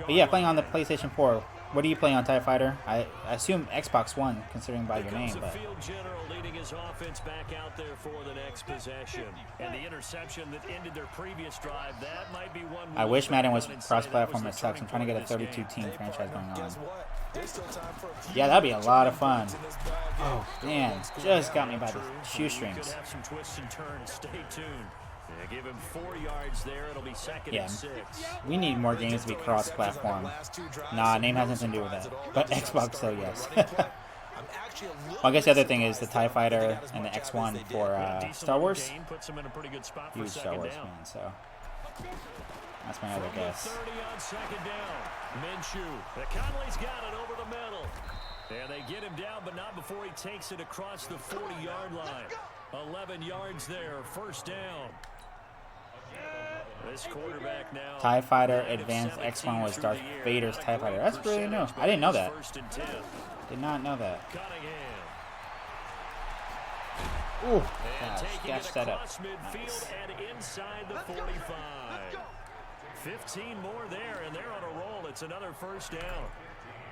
But yeah, playing on the PlayStation 4. What do you play on TIE Fighter? I assume Xbox One, considering by your name, but. His offense back out there for the next possession. And the interception that ended their previous drive, that might be one. I wish Madden was cross-platform. It sucks. I'm trying to get a 32-team franchise going on. Yeah, that'd be a lot of fun. Oh, man. Just got me by the shoestrings. Have some twists and turns. Stay tuned. Give him 4 yards there. It'll be second and 6. We need more games to be cross-platform. Nah, name has nothing to do with that. But Xbox, so yes. Well, I guess the other thing is the TIE Fighter and the X1 for Star Wars. Huge Star Wars fan, so that's my other guess. 30 on second down. Minshew. Conley's got it over the middle. And they get him down, but not before he takes it across the 40-yard line. 11 yards there, first down. This quarterback now. TIE Fighter Advanced X1 was Darth Vader's TIE Fighter. That's really new. I didn't know that. Did not know that. Ooh, gosh, sketched that up. Nice. And inside the 45. 15 more there, and they're on a roll. It's another first down.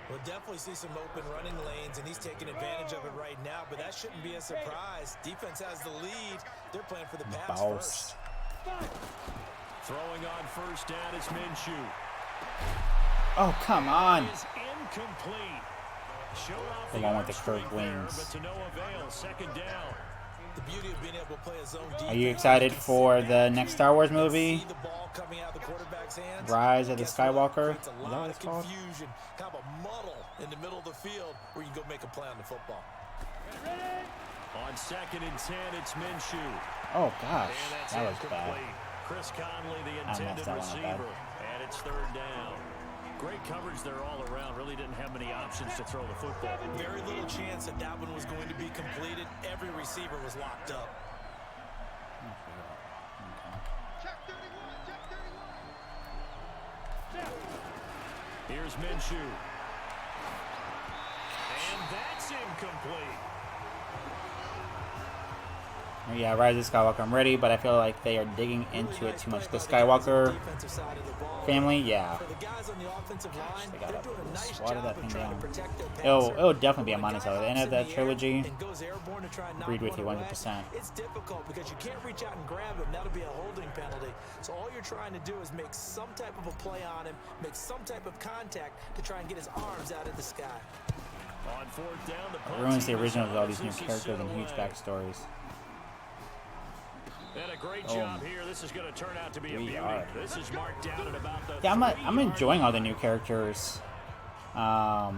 We'll definitely see some open running lanes, and he's taking advantage of it right now, but that shouldn't be a surprise. Defense has the lead. They're playing for the pass first. Throwing on first down is Minshew. Oh, come on. Is incomplete. The one with the curved wings. But to no avail. Second down. The beauty of being able to play a zone defense. Are you excited for the next Star Wars movie? Rise of the Skywalker? Is that what it's called? Confusion, kind of a muddle in the middle of the field where you can go make a play on the football. On 2nd and 10, it's Minshew. Oh gosh, that was bad. Chris Conley, the intended receiver, and it's 3rd down. Great coverage there all around. Really didn't have many options to throw the football. Very little chance that that one was going to be completed. Every receiver was locked up. Here's Minshew. And that's incomplete. Yeah, Rise of Skywalker, I'm ready, but I feel like they are digging into it too much. The Skywalker family, yeah. Gosh, they gotta water that thing down. It'll definitely be a minus at the end of that trilogy. Agreed with you 100%. It's difficult because you can't reach out and grab him. That'll be a holding penalty. So all you're trying to do is make some type of a play on him, make some type of contact to try and get his arms out of the sky. On 4th down, It ruins the original with all these new characters and huge backstories. And a great job here. This is going to turn out to be a beauty. This is marked down at about the I'm enjoying all the new characters. I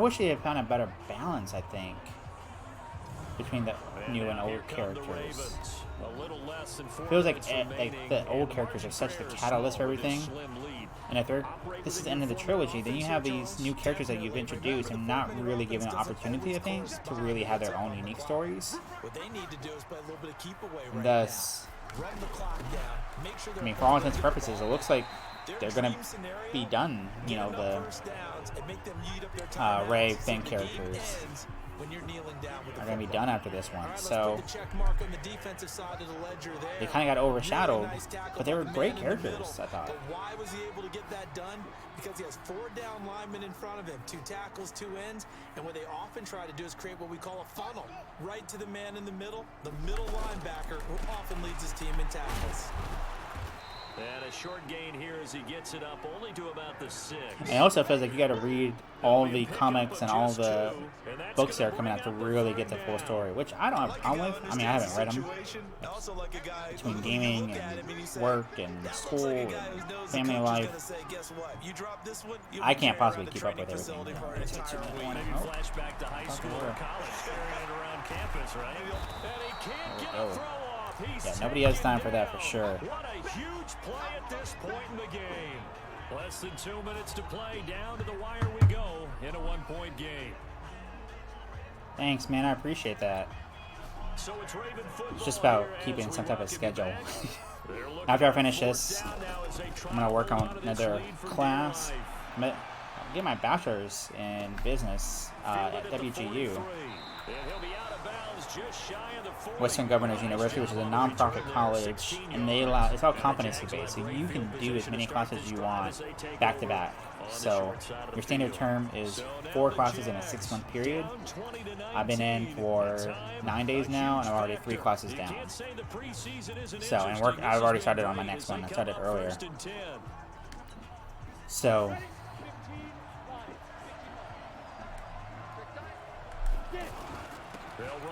wish they had found a better balance, I think, between the new and old characters. Feels like the old characters are such the catalyst for everything. And if this is the end of the trilogy, then you have these new characters that you've introduced and not really given an opportunity, I think, to really have their own unique stories. What they need to do is play a little bit of keep away right Thus, now. Run the clock down. Make sure I mean, for all intents and purposes, it looks like they're gonna be done. You know, the Rey Finn characters are going to be done after this one. So they kind of got overshadowed, but they were great characters, I thought. Why was he able to get that done? Because he has 4 down linemen in front of him, 2 tackles, 2 ends, and what they often try to do is create what we call a funnel, right to the man in the middle linebacker, who often leads his team in tackles. And a short gain here as he gets it up only to about the 6. And it also feels like you got to read all the comics and all the books that are coming out to really get the full story, which I don't have a problem with. I mean, I haven't read them. Between gaming and work and school and family life, I can't possibly keep up with everything. Flashback to high school or college, carrying it around campus, right? And he can't get a throw off. Yeah, nobody has time for that for sure. What a huge play at this point in the game. Less than 2 minutes to play. Down to the wire we go in a 1-point game. Thanks, man. I appreciate that. So it's Raven football. It's just about keeping some type of schedule. After I finish this, I'm going to work on another class. I'm going to get my bachelor's in business at WGU. Western Governors University, which is a non-profit college, and they allow, it's all competency-based, so you can do as many classes as you want back-to-back. So your standard term is 4 classes in a 6-month period. I've been in for 9 days now, and I'm already 3 classes down. So, and work, I've already started on my next one. I started earlier. So,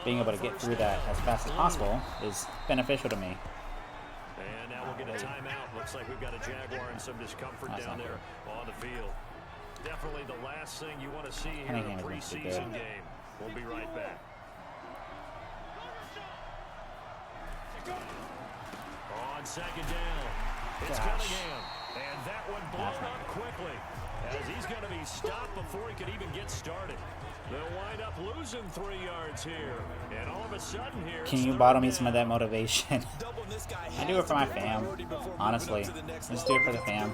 being able to get through that as fast as possible is beneficial to me. And now we'll get a timeout. Looks like we've got a Jaguar and some discomfort down there on the field. Definitely the last thing you want to see here in a preseason game. We'll be right back. On 2nd down, it's Cunningham. And that one blown up quickly, as he's going to be stopped before he could even get started. They'll wind up losing 3 yards here. And all of a sudden here... Can you bottle me some of that motivation? I do it for my fam, honestly. Just do it for the fam.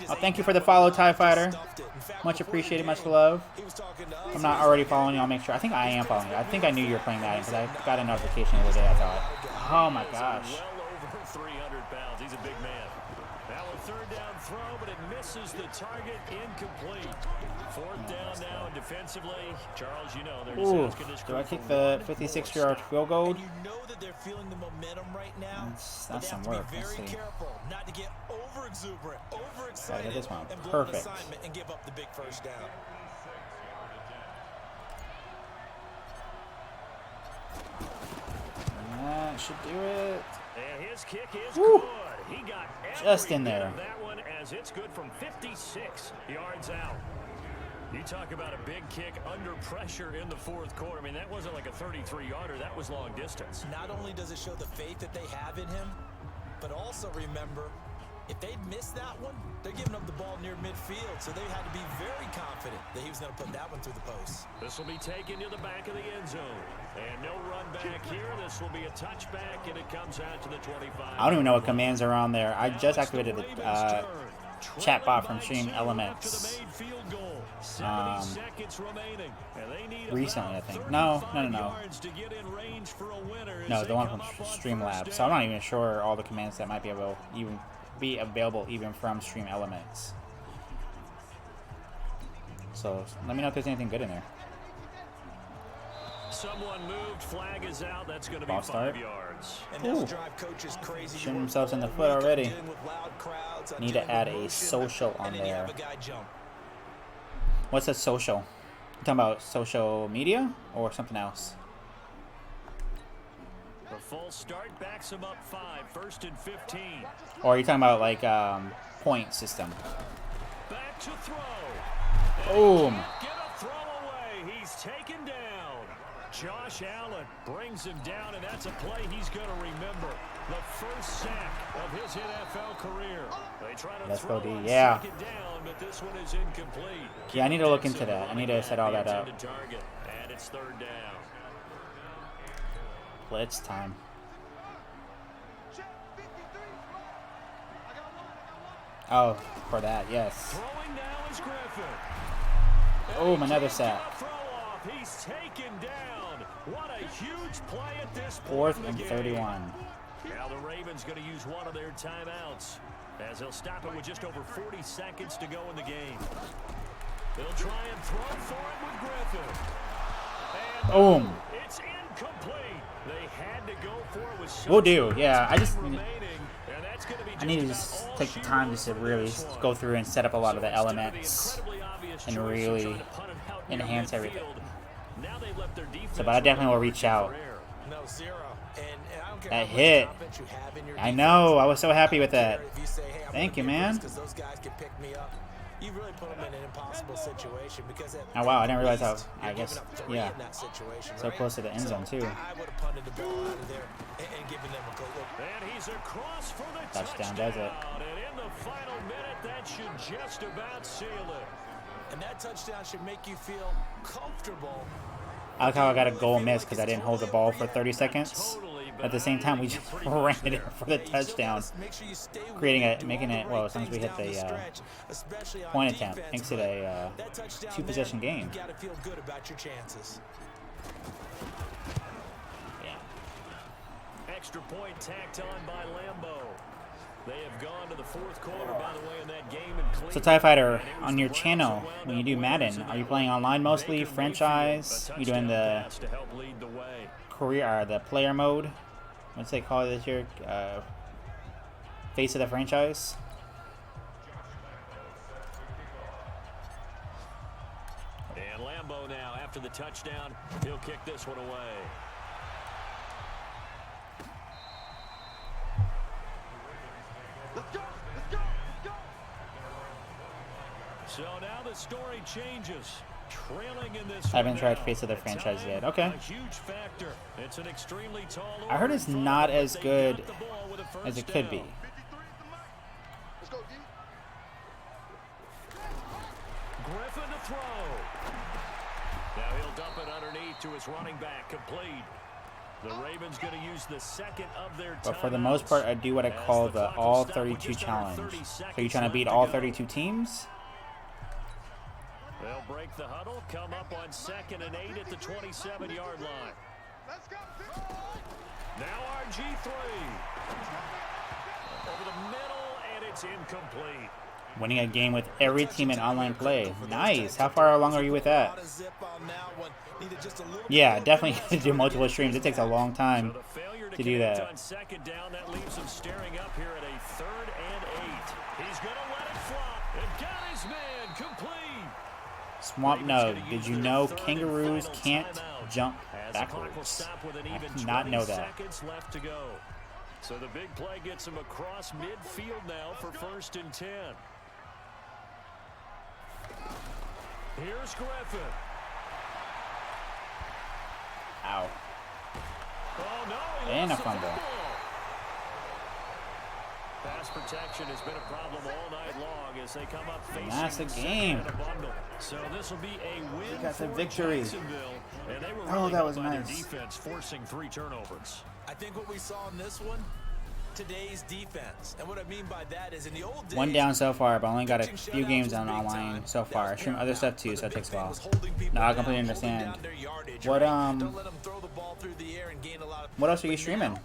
Oh, thank you for the follow, TIE Fighter. Much appreciated, much love. If I'm not already following you, I'll make sure. I think I am following you. I think I knew you were playing Madden because I got a notification the other day, I thought. Oh my gosh. Well over 300 pounds. He's a big man. Now a third down throw, but it misses the target, incomplete. Fourth down now, and defensively, Charles, you know, they're just asking this. Do I kick the 56-yard field goal? And you know that they're feeling the momentum right now. That's some work. Very Let's see. careful not to get over-exuberant, overexcited, Yeah, this one. and blow Perfect. an assignment and give up the big first down. That should do it. And his kick is Woo. good. He got Just in there. That one, as it's good from 56 yards out. You talk about a big kick under pressure in the fourth quarter. I mean, that wasn't like a 33-yarder. That was long distance. Not only does it show the faith that they have in him, but also remember, if they'd missed that one, they're giving up the ball near midfield, so they had to be very confident that he was going to put that one through the post. This will be taken to the back of the end zone. And no run back here. This will be a touchback, and it comes out to the 25. I don't even know what commands are on there. I just activated the chat bot from Stream Elements. Recently, I think. No. No, the one from Streamlabs. So I'm not even sure all the commands that might be available even from Stream Elements. So let me know if there's anything good in there. Someone moved, flag is out. That's going to be 5 yards. Ooh. Shooting themselves in the foot already. Need to add a social on there. What's a social? You talking about social media or something else? The full start backs him up 5, 1st and 15. Or are you talking about like point system? Back to throw. Boom. Get a throw away. He's taken down. Josh Allen brings him down, and that's a play he's going to remember. The first sack of his NFL career. They try to Let's throw go, D. on Yeah. 2nd down, but this one is incomplete. Yeah, I need to look into that. I need to set all that up. Target, and it's 3rd down. Blitz time. Oh, for that, yes. Throwing now is Griffin. Oh, another sack. He's taken down. What a huge play at this point. 4th and 31. Now the Ravens going to use one of their timeouts, as they'll stop it with just over 40 seconds to go in the game. They'll try and throw for it with Griffin. And Boom. it's incomplete. They had to go for it with We'll do. Yeah, I need to just just take the time just to really go through and set up a lot of the elements and really enhance everything. So, but I definitely will reach out. That hit. I know. I was so happy with that. Thank you, man. You really put them in an impossible situation because oh wow, I didn't realize how. I guess yeah. So close to the end zone too. I would have punted the ball out of there and given them a good look. And he's across for the touchdown. Does it? And in the final minute, that should just about seal it. And that touchdown should make you feel comfortable. I like how I got a goal miss because I didn't hold the ball for 30 seconds. At the same time, we just ran it in for the touchdown, making it. Well, as long as we hit the point attempt, makes it a 2-possession game. You got to feel good about your chances. Yeah. Extra point tacked on by Lambeau. They have gone to the 4th quarter, by the way, in that game in Cleveland. So TIE Fighter, on your channel, when you do Madden, are you playing online mostly, franchise? You doing the career, the player mode? What's they call it here? Face of the franchise? And Lambeau now, after the touchdown, he'll kick this one away. Let's go! Let's go! Let's go! So now the story changes. Trailing in this I haven't tried Face of the franchise yet. Okay. A huge factor. It's an extremely tall I heard it's not as good as it could be. Griffin to throw. Now he'll dump it underneath to his running back, complete. The Ravens going to use the second of their timeouts. But for the most part, I do what I call the all 32 challenge. So you're trying to beat all 32 teams? They'll break the huddle, come up on 2nd and 8 at the 27-yard line. Now RG3. Over the middle, and it's incomplete. Winning a game with every team in online play. Nice. How far along are you with that? Yeah, definitely do multiple streams. It takes a long time to do that. On 2nd down, that leaves him staring up here at a 3rd and 8. He's going to let it flop. And got his man complete. Swamp Nug, did you know kangaroos can't jump backwards? I did not know that. Left to go. So the big play gets him across midfield now for 1st and 10. Here's Griffin. Ow. Oh, no, and a fumble. Pass protection has been a problem all night long as they come up facing. That's the game. So this will be a win. We got the for victory. Jacksonville, and they were Oh, really that was by their nice. defense, forcing 3 turnovers. I think what we saw in this one, today's defense. And what I mean by that is in the old days, One down so far, but I only got a few games on online so far. I stream other stuff too, so it takes a while. No, I completely understand. What else are you streaming?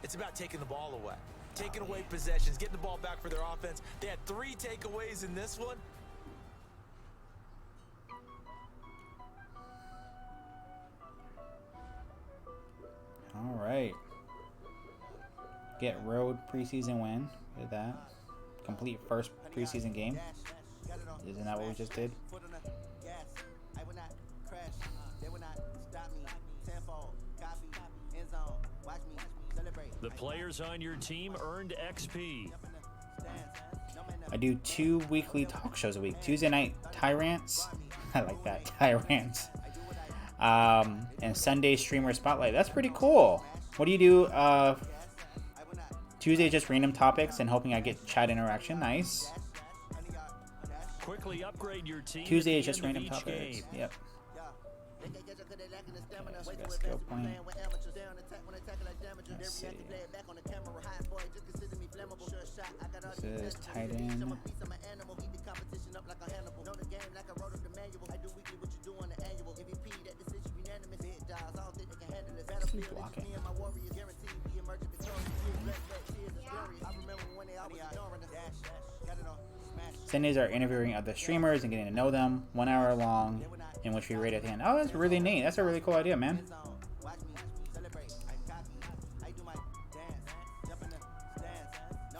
It's about taking the ball away. Taking away possessions, getting the ball back for their offense. They had 3 takeaways in this one. All right. Get road preseason win. Did that. Complete first preseason game. Isn't that what we just did? The players on your team earned XP. I do 2 weekly talk shows a week. Tuesday night Tyrants. I like that. Tyrants. And Sunday Streamer Spotlight. That's pretty cool. What do you do? Tuesday just random topics and hoping I get chat interaction. Nice. Quickly upgrade your team. Tuesday is just random topics. Yep. Okay, so skill point. Let's see. This is tight end. Keep blocking. Sundays are interviewing other streamers and getting to know them, 1 hour long, in which we rate at the end. Oh, that's really neat. That's a really cool idea, man.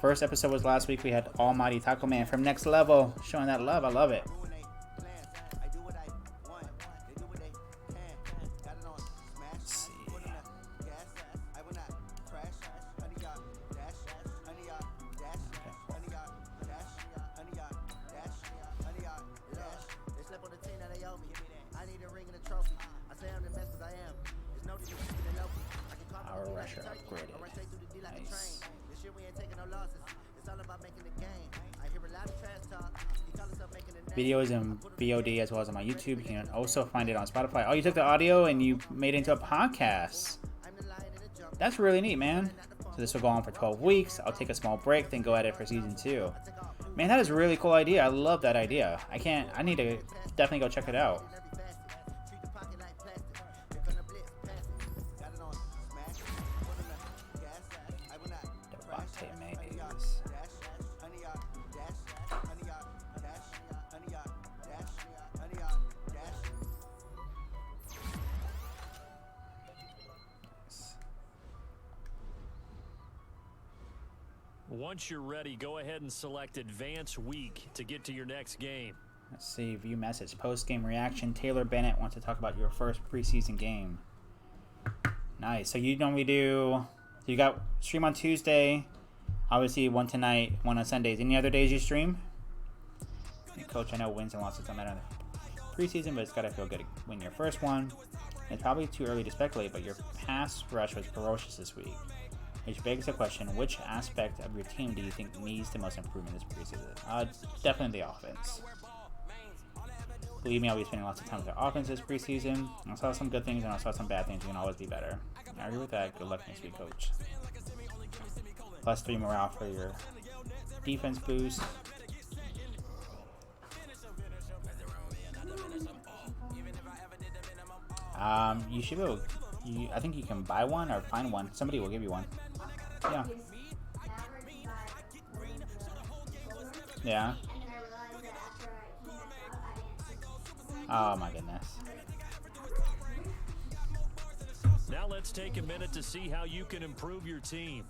First episode was last week. We had Almighty Taco Man from Next Level showing that love. I love it. Let's see. Our rusher upgraded. Nice. Videos and VOD as well as on my YouTube. You can also find it on Spotify. Oh, you took the audio and you made it into a podcast. That's really neat, man. So this will go on for 12 weeks. I'll take a small break, then go at it for season 2. Man, that is a really cool idea. I love that idea. I need to definitely go check it out. Once you're ready, go ahead and select Advance Week to get to your next game. Let's see, view message, post-game reaction. Taylor Bennett wants to talk about your first preseason game. Nice. So you normally do, you got stream on Tuesday, obviously one tonight, one on Sundays. Any other days you stream? And Coach, I know wins and losses don't matter in the preseason, but it's got to feel good to win your first one. It's probably too early to speculate, but your pass rush was ferocious this week. Which begs the question, which aspect of your team do you think needs the most improvement this preseason? Definitely the offense. Believe me, I'll be spending lots of time with the offense this preseason. I saw some good things and I saw some bad things. You can always be better. I agree with that. Good luck next week, coach. +3 morale for your defense boost. You should go. I think you can buy one or find one. Somebody will give you one. Yeah. Yeah. Oh my goodness. Now let's take a minute to see how you can improve your team.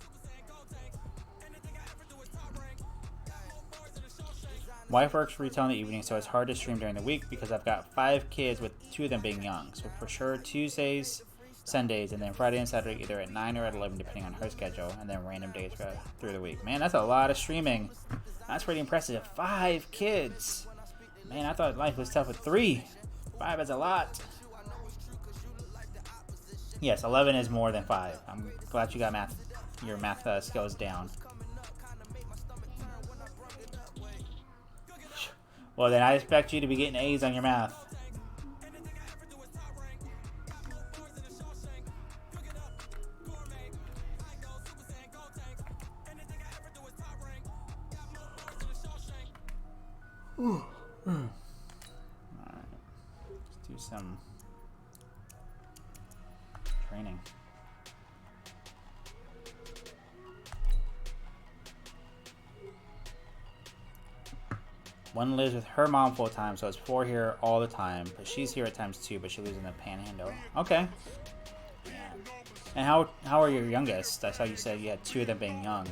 Wife works retail in the evening, so it's hard to stream during the week because I've got 5 kids with 2 of them being young. So for sure Tuesdays, Sundays, and then Friday and Saturday either at 9 or at 11 depending on her schedule, and then random days through the week. Man, that's a lot of streaming. That's pretty impressive. 5 kids. Man, I thought life was tough with 3. 5 is a lot. Yes, 11 is more than 5. I'm glad you got your math skills down. Well, then I expect you to be getting A's on your math. Alright. Let's do some training. One lives with her mom full time, so it's 4 here all the time. But she's here at times too, but she lives in the Panhandle. Okay. Yeah. And how are your youngest? I saw you said you had 2 of them being young.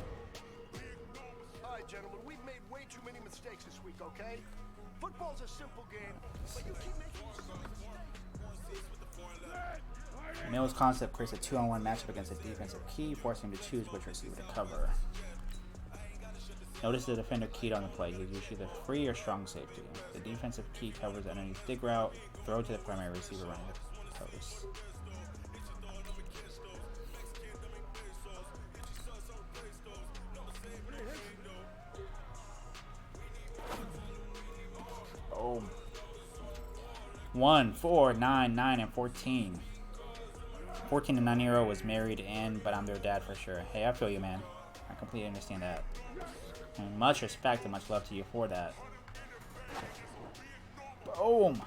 Alright, gentlemen, we've made way too many mistakes this week, okay? Football's a simple game, but you keep making Mills' concept creates a 2-on-1 matchup against a defensive key, forcing him to choose which receiver to cover. Notice the defender keyed on the play. He's usually the free or strong safety. The defensive key covers the underneath dig route, throw to the primary receiver running the post. Boom. 1, 4, 9, 9, and 14. 14 and 9-year-old was married in, but I'm their dad for sure. Hey, I feel you, man. I completely understand that. And much respect and much love to you for that. Boom.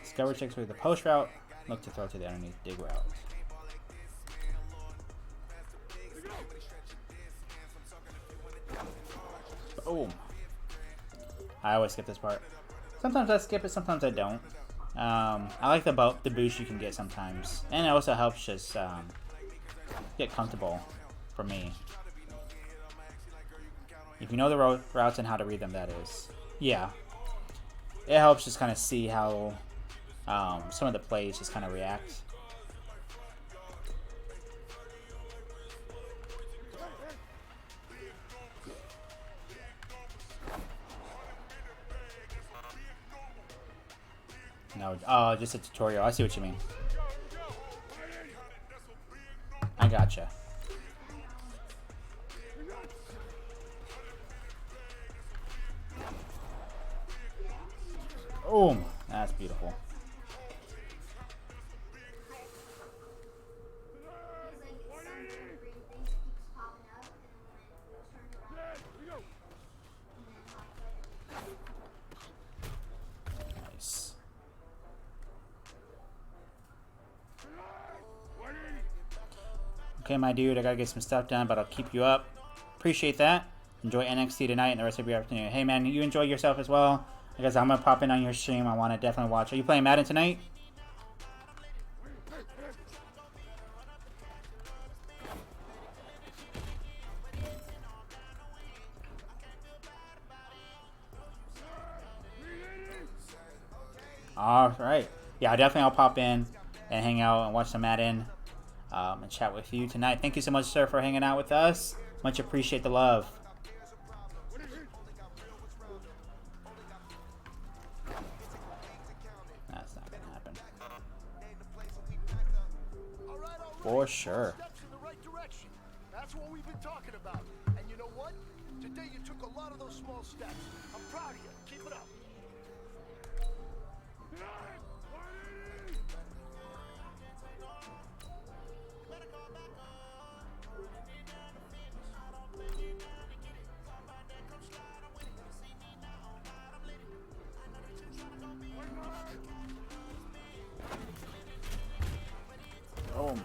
Discover checks with the post route. Look to throw to the underneath dig route. Boom. I always skip this part. Sometimes I skip it, sometimes I don't. I like the boost you can get sometimes, and it also helps just get comfortable for me. If you know the routes and how to read them, that is. Yeah. It helps just kind of see how some of the plays just kind of react. No, oh, just a tutorial. I see what you mean. I gotcha. Boom. That's beautiful. Nice. Okay, my dude, I gotta get some stuff done, but I'll keep you up. Appreciate that. Enjoy NXT tonight and the rest of your afternoon. Hey, man, you enjoy yourself as well. I guess I'm gonna pop in on your stream. I want to definitely watch. Are you playing Madden tonight? All right. Yeah, definitely I'll pop in and hang out and watch some Madden and chat with you tonight. Thank you so much, sir, for hanging out with us. Much appreciate the love. That's For sure. Steps in the right direction. That's what we've been talking about. And you know what? Today you took a lot of those small steps. I'm proud of you. Keep it up. Oh.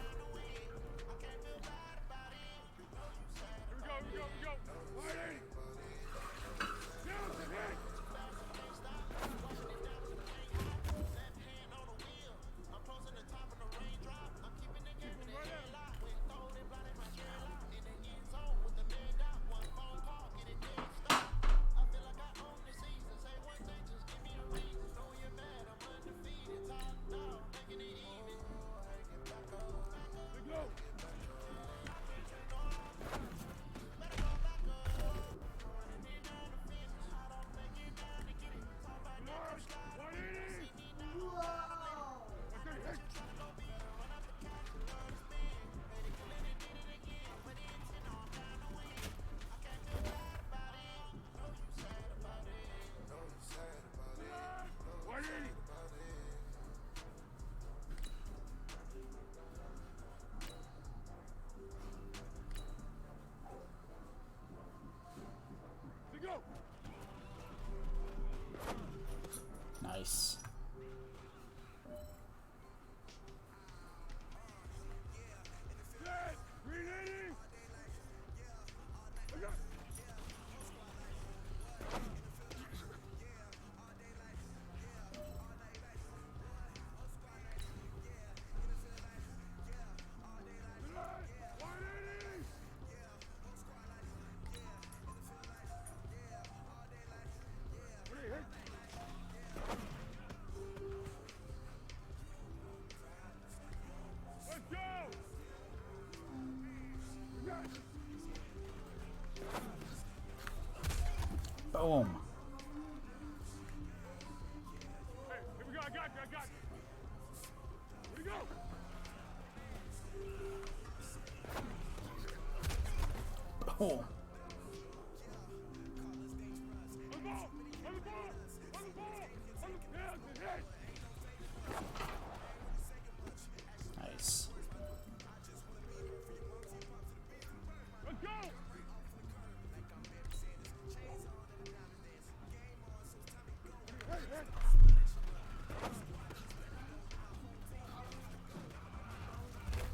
Nice. Boom. Hey, here we go. I got you. Here we go. Boom. Nice. Let's go. Nice.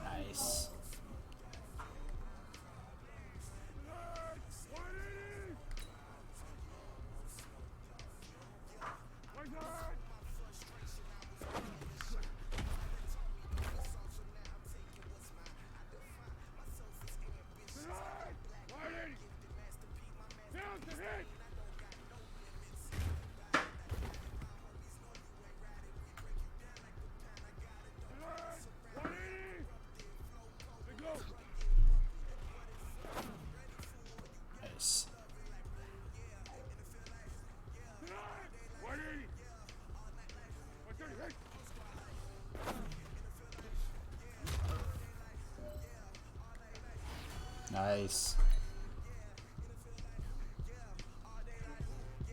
Nice. Nice.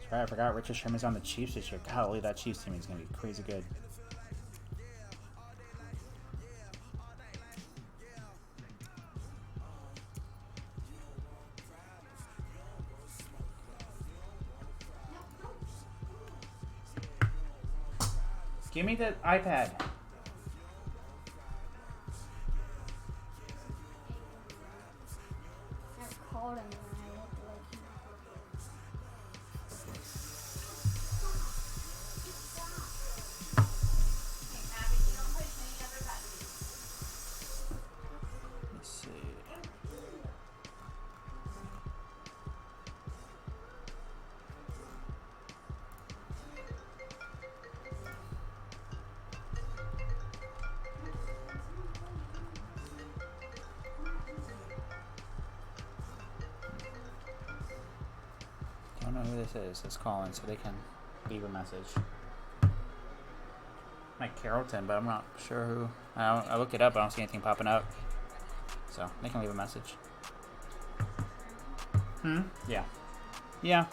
Sorry, I forgot Richard Sherman's on the Chiefs this year. Golly, that Chiefs team is going to be crazy good. Give me the iPad. don't know who this is. It's calling, so they can leave a message. Like Carrollton, but I'm not sure who. I looked it up. I don't see anything popping up. So they can leave a message. Yeah. Yeah.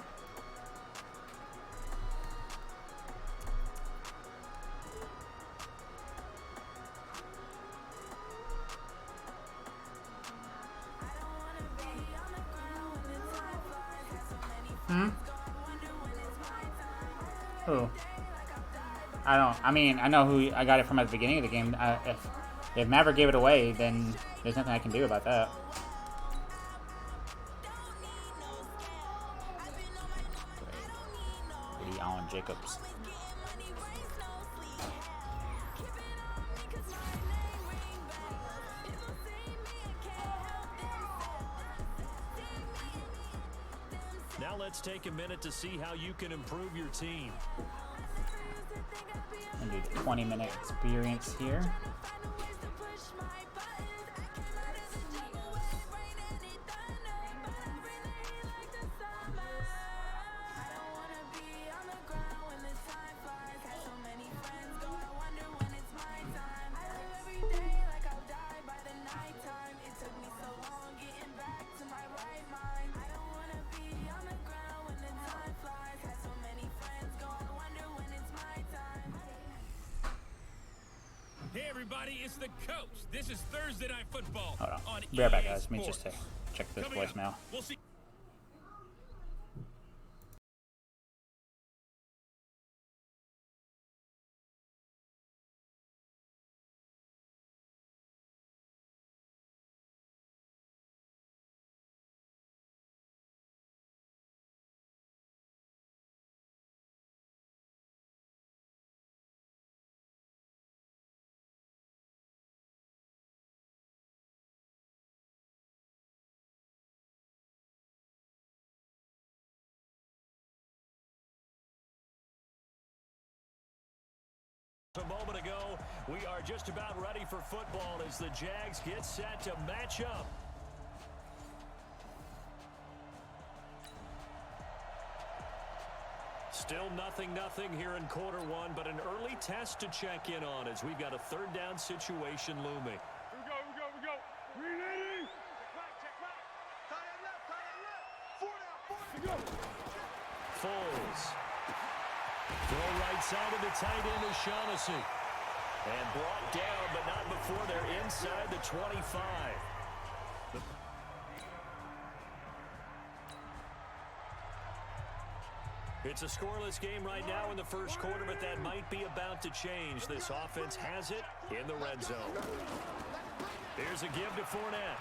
Who? I mean, I know who I got it from at the beginning of the game. If Maverick gave it away, then there's nothing I can do about that. Alan Jacobs. Now let's take a minute to see how you can improve your team. I'm gonna do 20-minute experience here. Hey everybody, it's the coach. This is Thursday Night Football. Hold on. On Be right back, EA guys. Let me Sports. just check this Coming up, voicemail. we'll see. A moment ago, we are just about ready for football as the Jags get set to match up. Still 0-0 here in quarter one, but an early test to check in on as we've got a third down situation looming. Here we go. Ready? Check right. Tie it left. 4 down. Foles. Throw right side of the tight end is Shaughnessy. And brought down, but not before they're inside the 25. It's a scoreless game right now in the first quarter, but that might be about to change. This offense has it in the red zone. Here's a give to Fournette.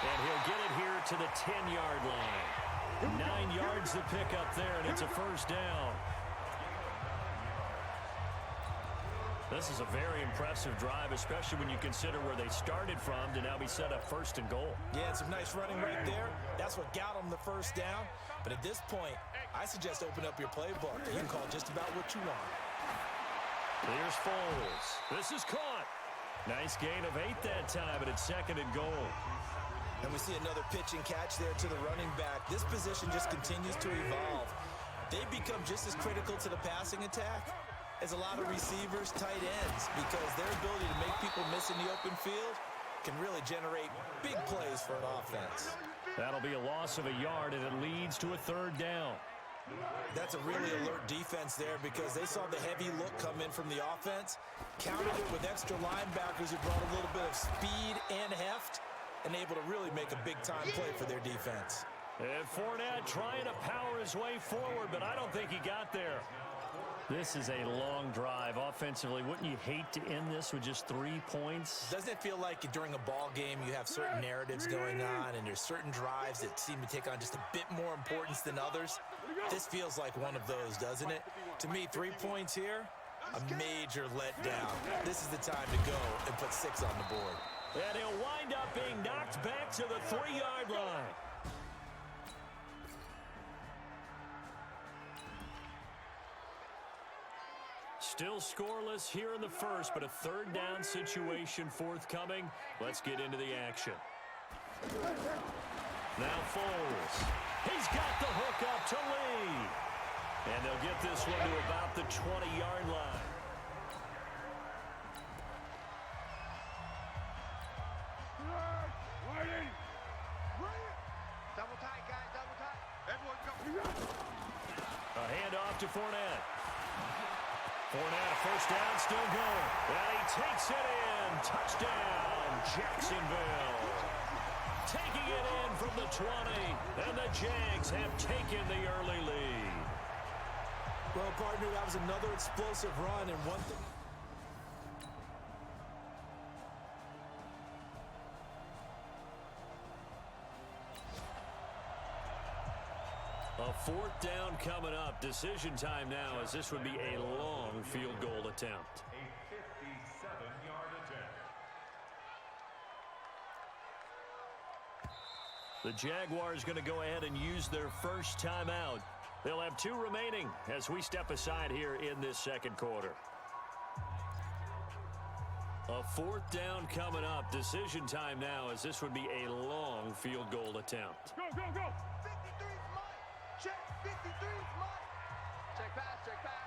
And he'll get it here to the 10-yard line. 9 yards to pick up there, and it's a first down. This is a very impressive drive, especially when you consider where they started from to now be set up first and goal. Yeah, and some nice running right there. That's what got them the first down. But at this point, I suggest open up your playbook. You can call just about what you want. Here's Foles. This is caught. Nice gain of 8 that time, but it's second and goal. And we see another pitch and catch there to the running back. This position just continues to evolve. They become just as critical to the passing attack as a lot of receivers, tight ends, because their ability to make people miss in the open field can really generate big plays for an offense. That'll be a loss of a yard, and it leads to a third down. That's a really alert defense there because they saw the heavy look come in from the offense, countered it with extra linebackers who brought a little bit of speed and heft, and able to really make a big-time play for their defense. And Fournette trying to power his way forward, but I don't think he got there. This is a long drive offensively. Wouldn't you hate to end this with just 3 points? Doesn't it feel like during a ball game you have certain narratives going on and there's certain drives that seem to take on just a bit more importance than others? This feels like one of those, doesn't it? To me, 3 points here, a major letdown. This is the time to go and put 6 on the board. And he'll wind up being knocked back to the 3-yard line. Still scoreless here in the first, but a third down situation forthcoming. Let's get into the action. Now Foles. He's got the hook up to Lee. And they'll get this one to about the 20-yard line. Double tight, guys, double tight. Everyone go. A handoff to Fournette. Fournette, first down, still going. And he takes it in. Touchdown, Jacksonville. Taking it in from the 20. And the Jags have taken the early lead. Well, partner, that was another explosive run, and one thing. A fourth down coming up. Decision time now, as this would be a long field goal attempt. A 57-yard attempt. The Jaguars going to go ahead and use their first timeout. They'll have 2 remaining as we step aside here in this second quarter. A fourth down coming up. Decision time now, as this would be a long field goal attempt. Go, go, go. 53's mine. Check, 53's mine. Check pass, check pass.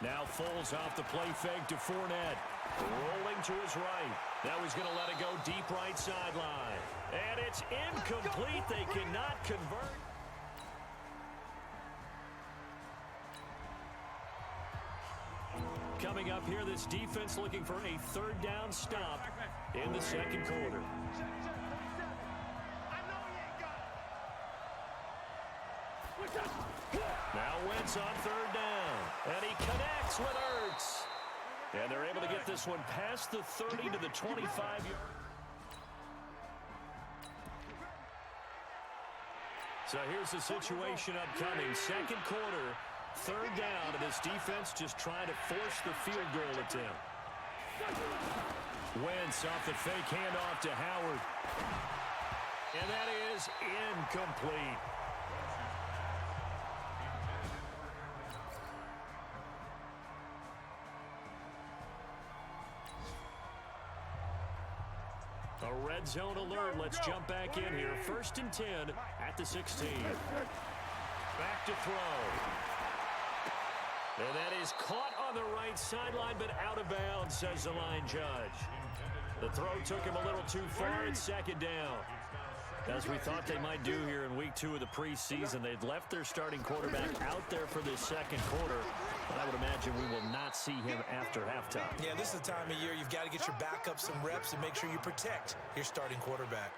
Now Foles off the play fake to Fournette. Rolling to his right. Now he's going to let it go deep right sideline. And it's incomplete. They cannot convert. Coming up here, this defense looking for a third down stop in the second quarter. Now Wentz on third down. And he connects with Ertz. And they're able to get this one past the 30 to the 25-yard. So here's the situation upcoming. Second quarter, third down, and this defense just trying to force the field goal attempt. Wentz off the fake handoff to Howard. And that is incomplete. A red zone alert. Let's jump back in here. 1st and 10 at the 16. Back to throw. And that is caught on the right sideline, but out of bounds, says the line judge. The throw took him a little too far. It's second down. As we thought they might do here in week 2 of the preseason, they'd left their starting quarterback out there for this second quarter. But I would imagine we will not see him after halftime. Yeah, this is the time of year you've got to get your backup some reps and make sure you protect your starting quarterback.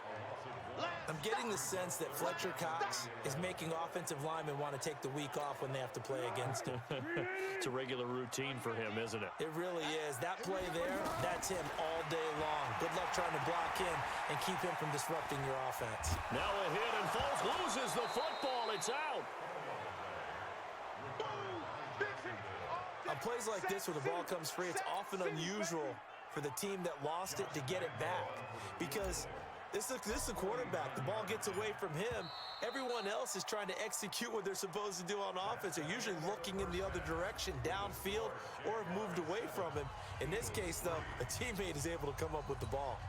I'm getting the sense that Fletcher Cox is making offensive linemen want to take the week off when they have to play against him. It's a regular routine for him, isn't it? It really is. That play there, that's him all day long. Good luck trying to block him and keep him from disrupting your offense. Now a hit, and Foles loses the football. It's out. On plays like this where the ball comes free, it's often unusual for the team that lost it to get it back because this is a quarterback. The ball gets away from him. Everyone else is trying to execute what they're supposed to do on offense. They're usually looking in the other direction, downfield, or have moved away from him. In this case, though, a teammate is able to come up with the ball.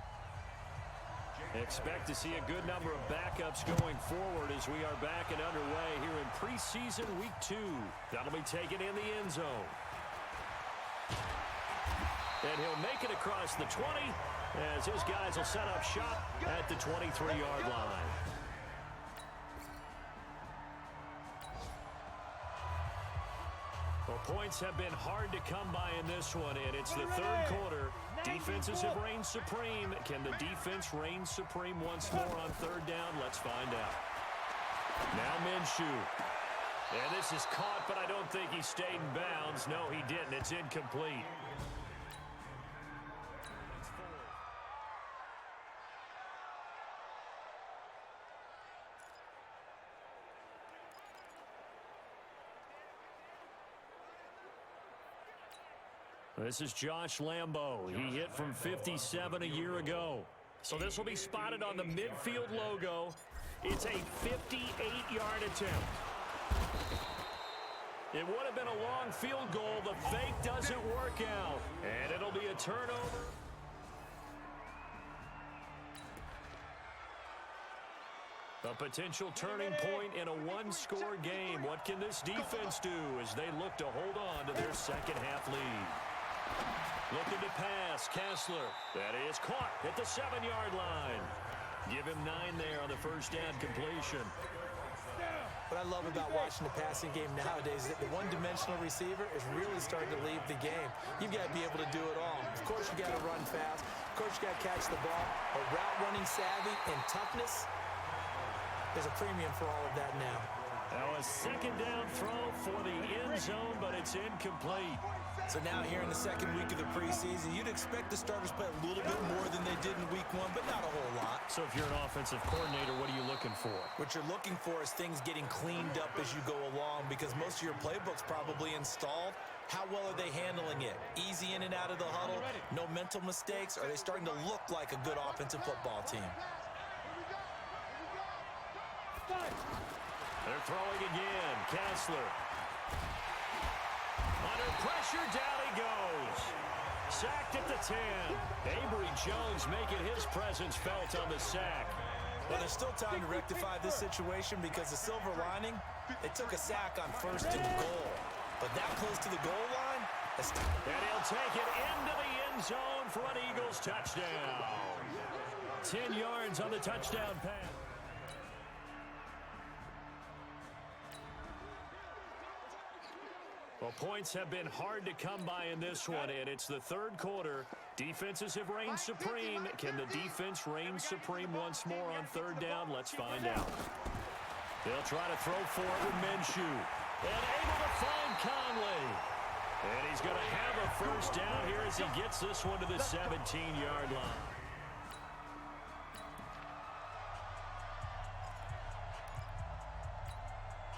Expect to see a good number of backups going forward as we are back and underway here in preseason week 2. That'll be taken in the end zone. And he'll make it across the 20 as his guys will set up shop at the 23-yard line. Well, points have been hard to come by in this one, and it's the third quarter. Defenses have reigned supreme. Can the defense reign supreme once more on third down? Let's find out. Now Minshew. And this is caught, but I don't think he stayed in bounds. No, he didn't. It's incomplete. This is Josh Lambo. He hit from 57 a year ago. So this will be spotted on the midfield logo. It's a 58-yard attempt. It would have been a long field goal. The fake doesn't work out. And it'll be a turnover. A potential turning point in a one-score game. What can this defense do as they look to hold on to their second-half lead? Looking to pass, Kessler. That is caught at the 7-yard line. Give him 9 there on the first down completion. What I love about watching the passing game nowadays is that the one-dimensional receiver is really starting to leave the game. You've got to be able to do it all. Of course, you got to run fast. Of course, you got to catch the ball. But route running savvy and toughness, there's a premium for all of that now. Now a second down throw for the end zone, but it's incomplete. So now here in the second week of the preseason, you'd expect the starters play a little bit more than they did in week 1, but not a whole lot. So if you're an offensive coordinator, what are you looking for? What you're looking for is things getting cleaned up as you go along, because most of your playbook's probably installed. How well are they handling it? Easy in and out of the huddle? No mental mistakes? Are they starting to look like a good offensive football team? They're throwing again. Kessler. Under pressure, down he goes. Sacked at the 10. Avery Jones making his presence felt on the sack. Well, there's still time to rectify this situation, because the silver lining, they took a sack on 1st and goal. But that close to the goal line, and he'll take it into the end zone for an Eagles touchdown. 10 yards on the touchdown pass. Well, points have been hard to come by in this one, and it's the third quarter. Defenses have reigned supreme. Can the defense reign supreme once more on third down? Let's find out. They'll try to throw for it with Minshew. And able to find Conley. And he's going to have a first down here as he gets this one to the 17-yard line.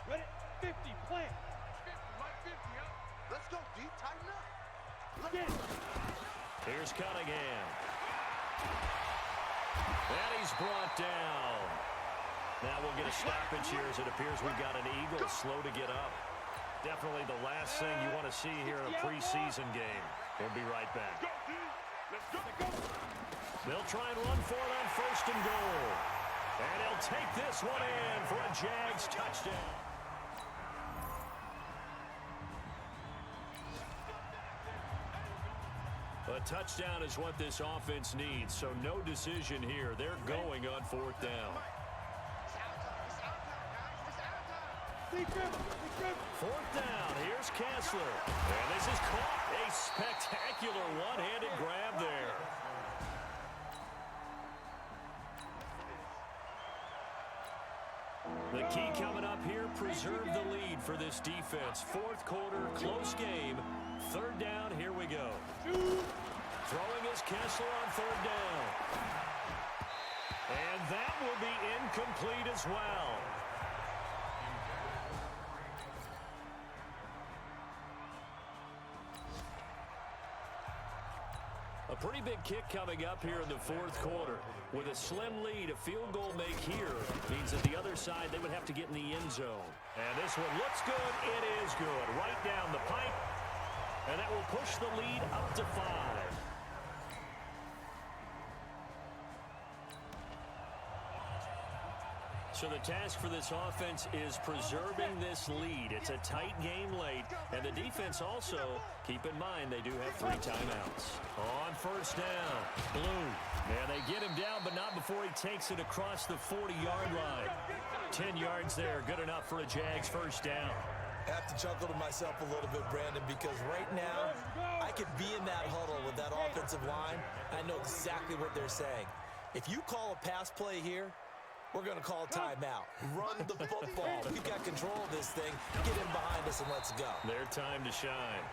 Ready? 50, play. 50, right 50, huh? Let's go, D. Tighten up. Here's Cunningham. And he's brought down. Now we'll get a stoppage here as it appears we've got an Eagle slow to get up. Definitely the last thing you want to see here in a preseason game. We'll be right back. They'll try and run for it on 1st and goal. And he'll take this one in for a Jags touchdown. A touchdown is what this offense needs, so no decision here. They're going on 4th down. 4th down, here's Kessler. And this is caught. A spectacular one-handed grab there. The key coming up here, preserve the lead for this defense. 4th quarter, close game. 3rd down, here we go. Throwing is Kessler on 3rd down. And that will be incomplete as well. A pretty big kick coming up here in the 4th quarter. With a slim lead, a field goal make here means that the other side, they would have to get in the end zone. And this one looks good. It is good. Right down the pipe. And that will push the lead up to 5. So the task for this offense is preserving this lead. It's a tight game late, and the defense also, keep in mind, they do have 3 timeouts. On 1st down, Blue. And they get him down, but not before he takes it across the 40-yard line. 10 yards there, good enough for a Jags first down. I have to chuckle to myself a little bit, Brandon, because right now I could be in that huddle with that offensive line. I know exactly what they're saying. If you call a pass play here, we're going to call a timeout. Run the football. We've got control of this thing. Get in behind us and let's go. Their time to shine.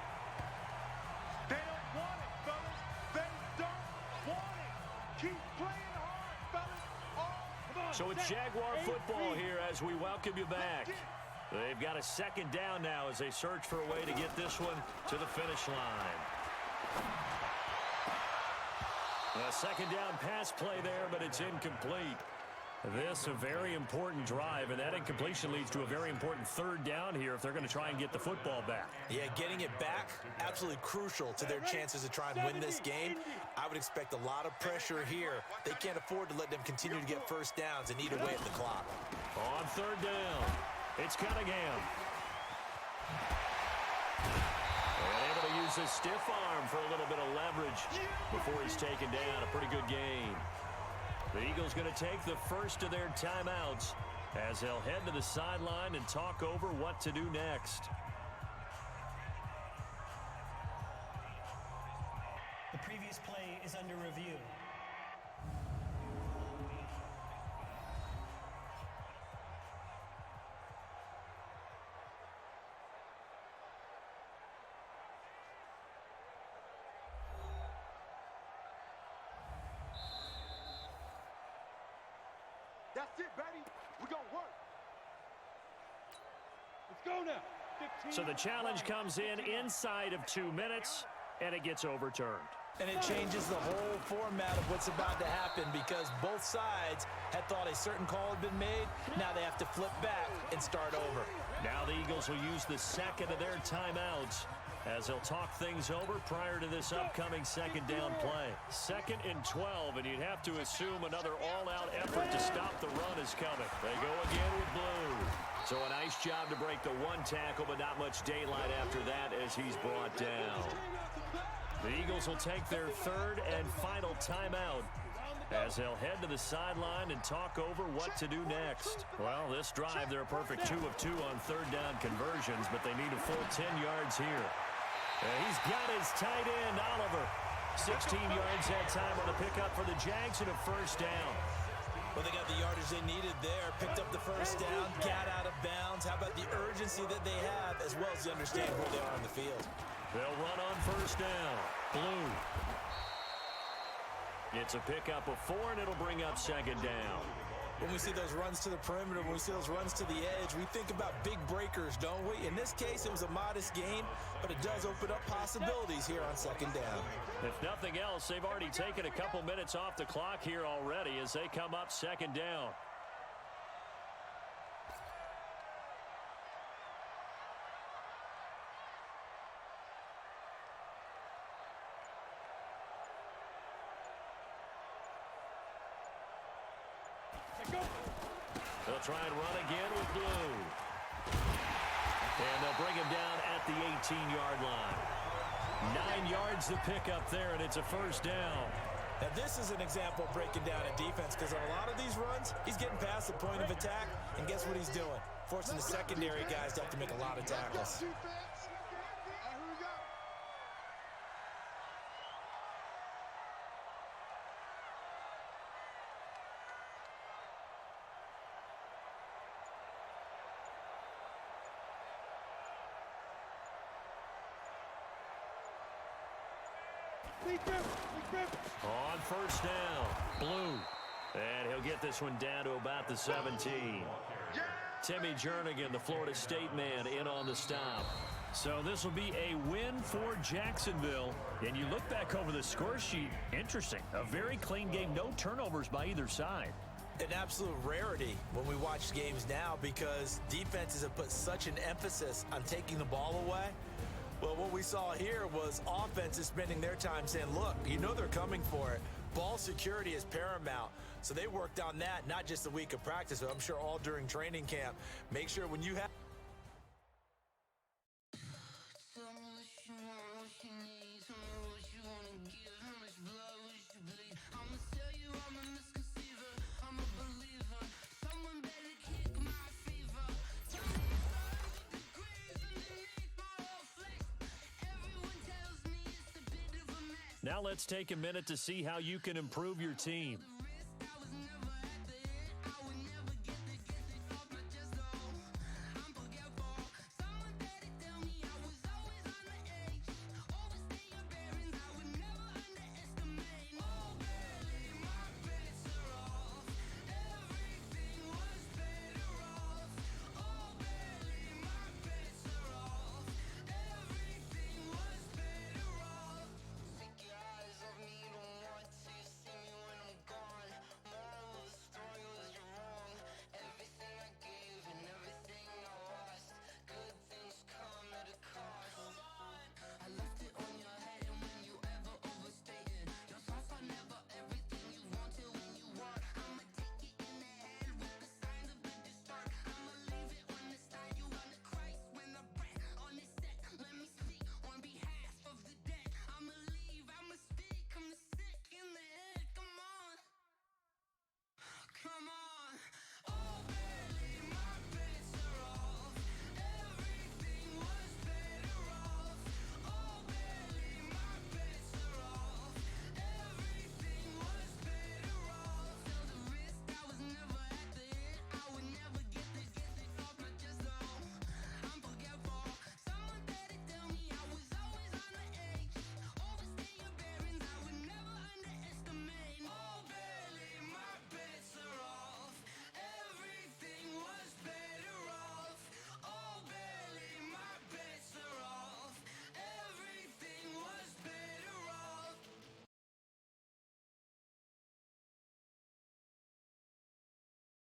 They don't want it, fellas. They don't want it. Keep playing hard, fellas. So it's Jaguar football here as we welcome you back. They've got a 2nd down now as they search for a way to get this one to the finish line. A 2nd down pass play there, but it's incomplete. This a very important drive, and that incompletion leads to a very important third down here if they're going to try and get the football back. Yeah, getting it back, absolutely crucial to their chances to try and win this game. I would expect a lot of pressure here. They can't afford to let them continue to get first downs and eat away at the clock. On third down, it's Cunningham. And able to use his stiff arm for a little bit of leverage before he's taken down. A pretty good gain. The Eagles going to take the first of their timeouts as they'll head to the sideline and talk over what to do next. The previous play is under review. That's it, baby. We're going to work. Let's go now. 15. So the challenge comes in inside of 2 minutes, and it gets overturned. And it changes the whole format of what's about to happen because both sides had thought a certain call had been made. Now they have to flip back and start over. Now the Eagles will use the second of their timeouts as they'll talk things over prior to this upcoming second down play. 2nd and 12, and you'd have to assume another all-out effort to stop the run is coming. They go again with Blue. So a nice job to break the one tackle, but not much daylight after that as he's brought down. The Eagles will take their third and final timeout as they'll head to the sideline and talk over what to do next. Well, this drive, they're a perfect 2 of 2 on third down conversions, but they need a full 10 yards here. And he's got his tight end, Oliver. 16 yards that time on the pickup for the Jags and a first down. Well, they got the yardage they needed there, picked up the first down, got out of bounds. How about the urgency that they have as well as the understanding where they are on the field? They'll run on first down. Blue. It's a pickup of 4, and it'll bring up second down. When we see those runs to the perimeter, when we see those runs to the edge, we think about big breakers, don't we? In this case, it was a modest gain, but it does open up possibilities here on second down. If nothing else, they've already taken a couple minutes off the clock here already as they come up second down. They'll try and run again with Blue. And they'll bring him down at the 18-yard line. 9 yards to pick up there, and it's a first down. Now, this is an example of breaking down a defense because on a lot of these runs, he's getting past the point of attack, and guess what he's doing? Forcing the secondary guys to have to make a lot of tackles. On first down, Blue. And he'll get this one down to about the 17. Timmy Jernigan, the Florida State man, in on the stop. So this will be a win for Jacksonville. And you look back over the score sheet, interesting. A very clean game, no turnovers by either side. An absolute rarity when we watch games now because defenses have put such an emphasis on taking the ball away. Well, what we saw here was offenses spending their time saying, look, you know they're coming for it. Ball security is paramount. So they worked on that, not just a week of practice, but I'm sure all during training camp. Make sure when you have... Now let's take a minute to see how you can improve your team.